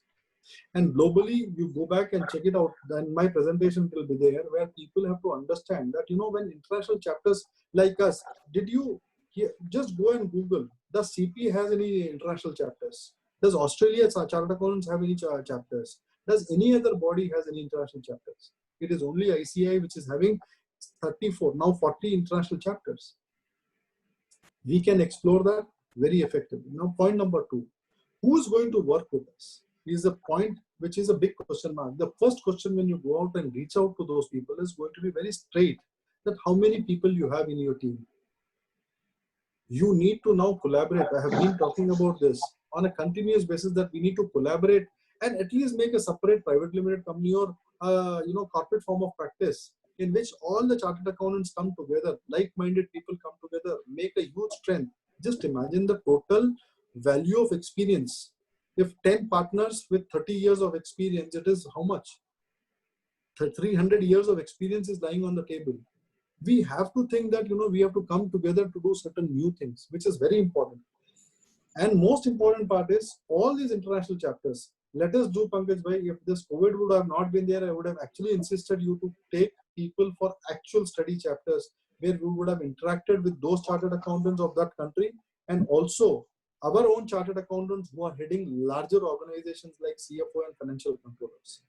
And globally, you go back and check it out. Then my presentation will be there, where people have to understand that, when international chapters like us, just go and Google, does CP has any international chapters? Does Australia's chartered accountants have any chapters? Does any other body has any international chapters? It is only ICI which is having 34, now 40 international chapters. We can explore that very effectively. Now, point number 2, who is going to work with us? Is a point which is a big question mark. The first question when you go out and reach out to those people is going to be very straight, that how many people you have in your team. You need to now collaborate. I have been talking about this on a continuous basis, that we need to collaborate and at least make a separate private limited company or corporate form of practice in which all the chartered accountants come together, like-minded people come together, make a huge strength. Just imagine the total value of experience. If 10 partners with 30 years of experience, it is how much? 300 years of experience is lying on the table. We have to think that, we have to come together to do certain new things, which is very important. And most important part is all these international chapters. Let us do, Pankaj bhai, if this COVID would have not been there, I would have actually insisted you to take people for actual study chapters where we would have interacted with those chartered accountants of that country, and also our own chartered accountants who are heading larger organizations like CFO and financial controllers.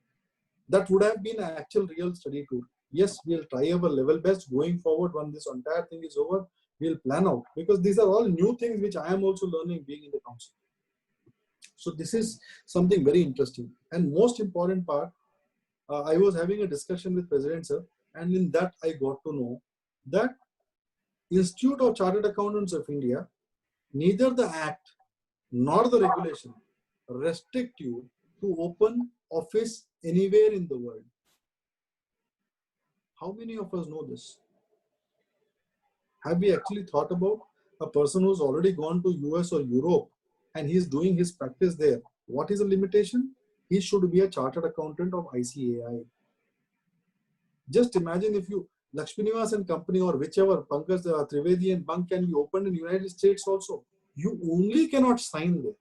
That would have been an actual real study tour. Yes, we'll try our level best going forward when this entire thing is over. We'll plan out, because these are all new things which I am also learning being in the council. So this is something very interesting. And most important part, I was having a discussion with President sir, and in that I got to know that Institute of Chartered Accountants of India, neither the act nor the regulation restrict you to open office anywhere in the world. How many of us know this? Have we actually thought about a person who's already gone to US or Europe and he's doing his practice there? What is the limitation? He should be a chartered accountant of ICAI. Just imagine if you, Lakshminivas and company or whichever, Pankaj Trivedi and Bank can be opened in United States also. You only cannot sign there.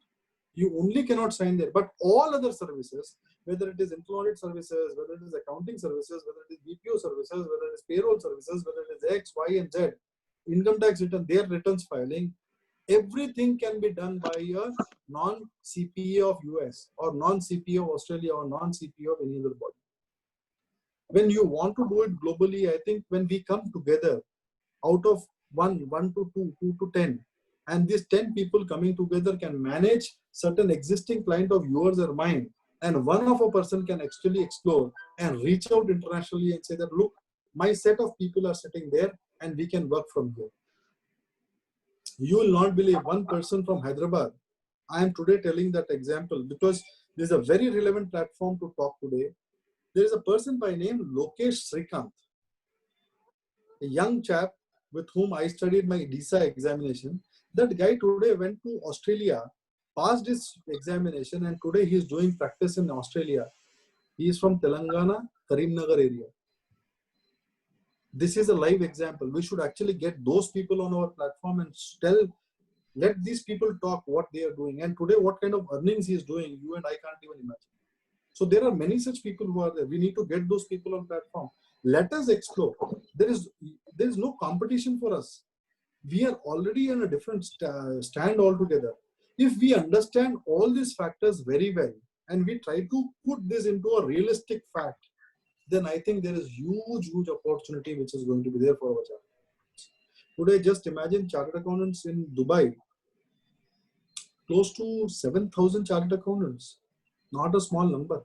You only cannot sign there. But all other services, whether it is employment services, whether it is accounting services, whether it is BPO services, whether it is payroll services, whether it is X, Y, and Z, income tax return, their returns filing, everything can be done by a non-CPA of US or non-CPA of Australia or non-CPA of any other body. When you want to do it globally, I think when we come together out of 1 to 2, 2 to 10, and these 10 people coming together can manage certain existing client of yours or mine, and one of a person can actually explore and reach out internationally and say that, look, my set of people are sitting there and we can work from here. You will not believe, one person from Hyderabad, I am today telling that example because this is a very relevant platform to talk today. There is a person by name Lokesh Srikanth, a young chap with whom I studied my DISA examination. That guy today went to Australia, passed his examination, and today he is doing practice in Australia. He is from Telangana, Karimnagar area. This is a live example. We should actually get those people on our platform and let these people talk what they are doing. And today, what kind of earnings he is doing, you and I can't even imagine. So there are many such people who are there. We need to get those people on platform. Let us explore. There is no competition for us. We are already in a different stand altogether. If we understand all these factors very well and we try to put this into a realistic fact, then I think there is huge opportunity which is going to be there for our chartered accountants. Today, just imagine chartered accountants in Dubai, close to 7,000 chartered accountants, not a small number.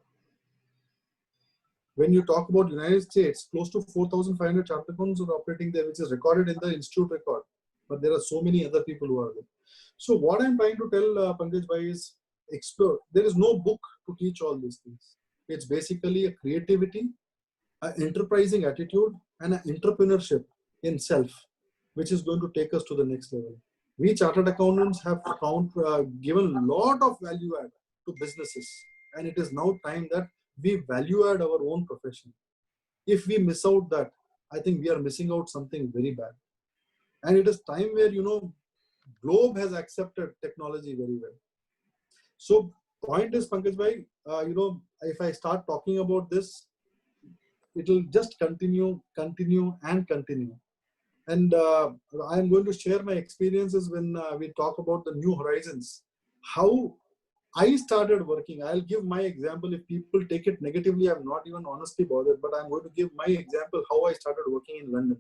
When you talk about United States, close to 4,500 chartered accountants are operating there, which is recorded in the institute record. But there are so many other people who are there. So what I'm trying to tell Pankaj Bhai is explore. There is no book to teach all these things. It's basically a creativity, an enterprising attitude, and an entrepreneurship in self, which is going to take us to the next level. We chartered accountants have given a lot of value add to businesses, and it is now time that we value add our own profession. If we miss out that, I think we are missing out something very bad. And it is time where, globe has accepted technology very well. So point is, Pankaj Bhai, if I start talking about this, it will just continue. And I'm going to share my experiences when we talk about the new horizons. How I started working. I'll give my example. If people take it negatively, I'm not even honestly bothered, but I'm going to give my example how I started working in London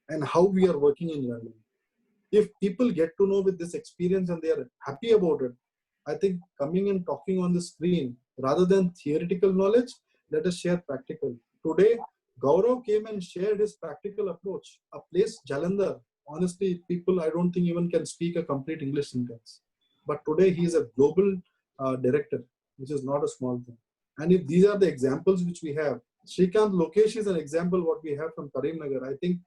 and how we are working in London. If people get to know with this experience and they are happy about it, I think coming and talking on the screen, rather than theoretical knowledge, let us share practical. Today, Gaurav came and shared his practical approach. A place, Jalandhar, honestly, people I don't think even can speak a complete English sentence. But today he is a global director, which is not a small thing. And if these are the examples which we have, Srikanth Lokesh is an example what we have from Karimnagar. I think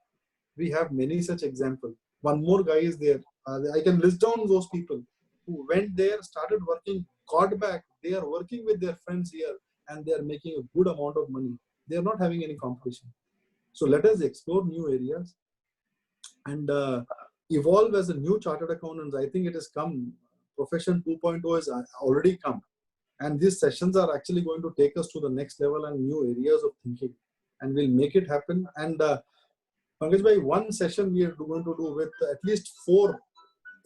we have many such examples. One more guy is there. I can list down those people who went there, started working, got back. They are working with their friends here and they are making a good amount of money. They are not having any competition. So let us explore new areas and evolve as a new chartered accountants. I think it has come Profession 2.0 has already come. And these sessions are actually going to take us to the next level and new areas of thinking. And we'll make it happen. And Pankaj bhai, one session we are going to do with at least 4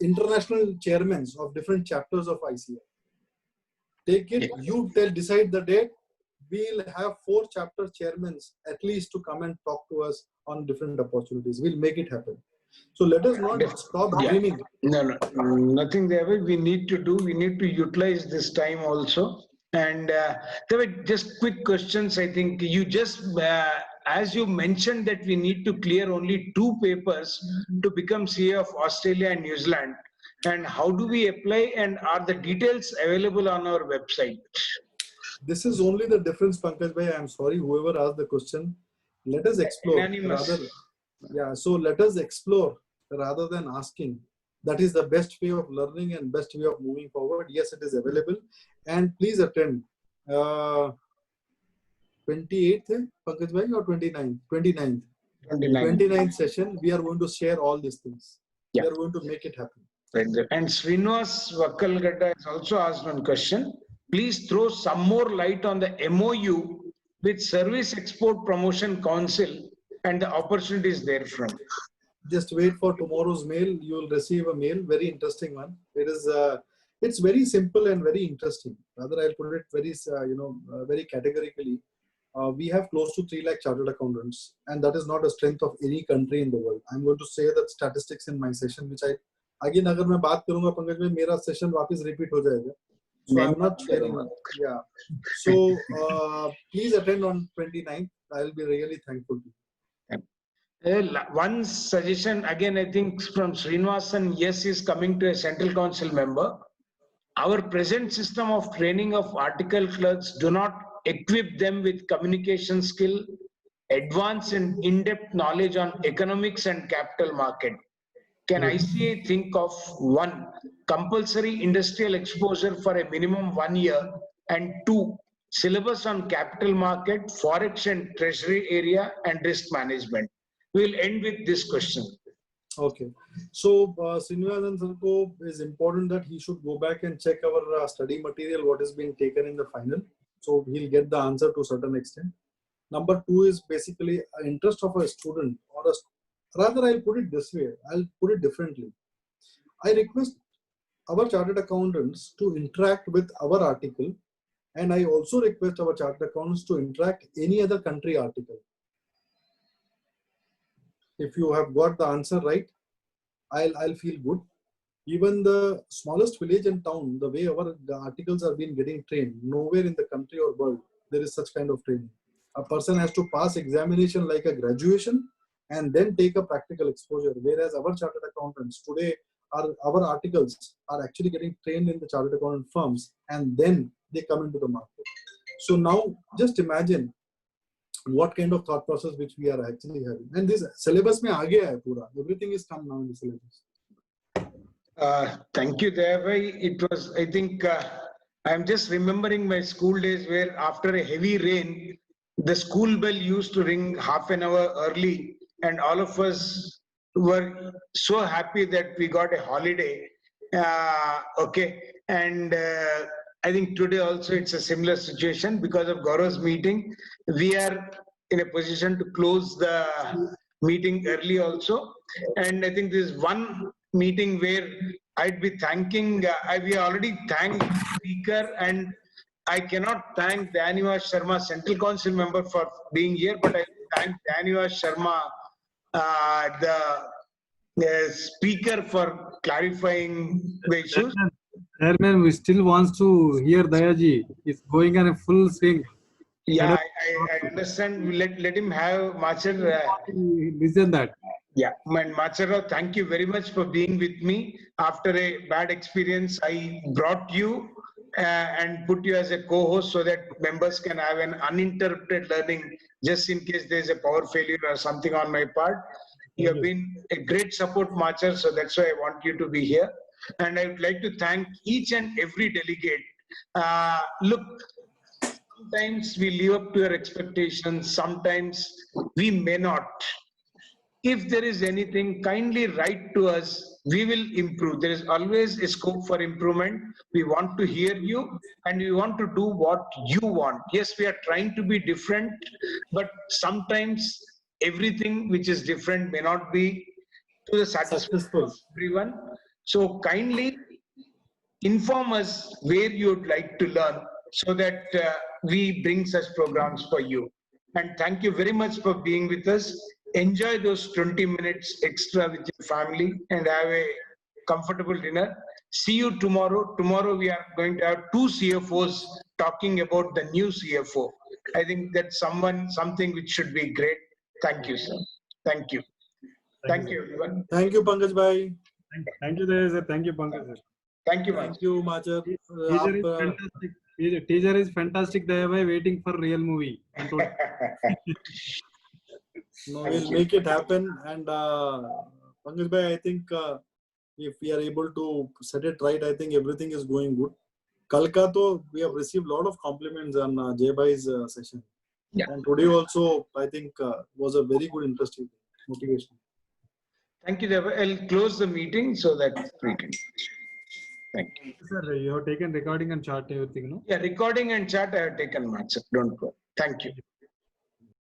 international chairmen of different chapters of ICI. Take it, you decide the date. We'll have 4 chapter chairmen at least to come and talk to us on different opportunities. We'll make it happen. So let us not stop dreaming. No, nothing there. We need to utilize this time also. And there were just quick questions. I think you just, as you mentioned that we need to clear only 2 papers to become CA of Australia and New Zealand. And how do we apply, and are the details available on our website? This is only the difference, Pankaj bhai. I'm sorry, whoever asked the question. Let us explore. So let us explore rather than asking. That is the best way of learning and best way of moving forward. Yes, it is available. And please attend 28th, Pankaj bhai, or 29th? 29th. 29th session. We are going to share all these things. We are going to make it happen. And Srinivas Vakkalgada has also asked one question. Please throw some more light on the MOU with Service Export Promotion Council and the opportunities therefrom. Just wait for tomorrow's mail. You will receive a mail, very interesting one. It is, it's very simple and very interesting. Rather, I'll put it very, very categorically. We have close to 3 lakh chartered accountants, and that is not a strength of any country in the world. I'm going to say that statistics in my session, which I again, अगर मैं बात करूँगा पंकज में, मेरा session वापस repeat हो जाएगा. So I'm not sharing. Yeah. So please attend on 29th. I'll be really thankful to you. One suggestion again, I think from Srinivasan, yes, is coming to a central council member. Our present system of training of article clerks do not equip them with communication skill, advanced and in-depth knowledge on economics and capital market. Can ICA think of 1, compulsory industrial exposure for a minimum 1 year, and 2, syllabus on capital market, forex and treasury area and risk management? We'll end with this question. Okay. So Srinivasan Sarko is important that he should go back and check our study material, what is being taken in the final. So he'll get the answer to a certain extent. Number 2 is basically an interest of a student, or rather I'll put it this way, I'll put it differently. I request our chartered accountants to interact with our article, and I also request our chartered accountants to interact any other country article. If you have got the answer right, I'll feel good. Even the smallest village and town, the way our articles are being getting trained, nowhere in the country or world there is such kind of training. A person has to pass examination like a graduation and then take a practical exposure. Whereas our chartered accountants today, our articles are actually getting trained in the chartered accountant firms, and then they come into the market. So now just imagine what kind of thought process which we are actually having. And this syllabus mein aa gaya hai pura. Everything is come now in the syllabus. Thank you, Devai. It was, I think, I'm just remembering my school days where after a heavy rain, the school bell used to ring half an hour early, and all of us were so happy that we got a holiday. Okay. And I think today also it's a similar situation because of Gaurav's meeting. We are in a position to close the meeting early also. And I think this is one meeting where I'd be thanking, we already thanked the speaker, and I cannot thank Dhanivas Sharma, Central Council member, for being here, but I thank Dhanivas Sharma, the speaker, for clarifying the issues. Chairman, we still wants to hear Dayaji. It's going on a full swing. Yeah, I understand. Let him have Machar. Listen that. Yeah, and Machar, thank you very much for being with me. After a bad experience, I brought you and put you as a co-host so that members can have an uninterrupted learning just in case there's a power failure or something on my part. You have been a great support, Machar, so that's why I want you to be here. And I would like to thank each and every delegate. Look, sometimes we live up to your expectations, sometimes we may not. If there is anything, kindly write to us. we will improve. There is always a scope for improvement. We want to hear you and we want to do what you want. Yes, we are trying to be different, but sometimes everything which is different may not be to the satisfaction of Successful. everyone. So kindly inform us where you'd like to learn so that we bring such programs for you. And thank you very much for being with us. Enjoy those 20 minutes extra with your family and have a comfortable dinner. See you tomorrow. Tomorrow we are going to have two CFOs talking about the new CFO. I think that's something which should be great. Thank you, sir. Thank you. Thank you, everyone. Thank you, Pankaj bhai. Thank you, Daya sir. Thank you, Pankaj sir. Thank you, Thank Mach. you, Machar. Teaser is fantastic. Teaser is fantastic, Daya bhai. Waiting for real movie. And to- No, Thank we'll you. make it happen. And Pankaj bhai, I think if we are able to set it right, I think everything is going good. Kalka, we have received a lot of compliments on Jay bhai's session. Yeah. And today also, I think was a very good, interesting motivation. Thank you, Deva. I'll close the meeting so that we can. Thank you. Sir, you have taken recording and chart everything, no? Yeah, recording and chat I have taken, Mach. Don't go. Thank you.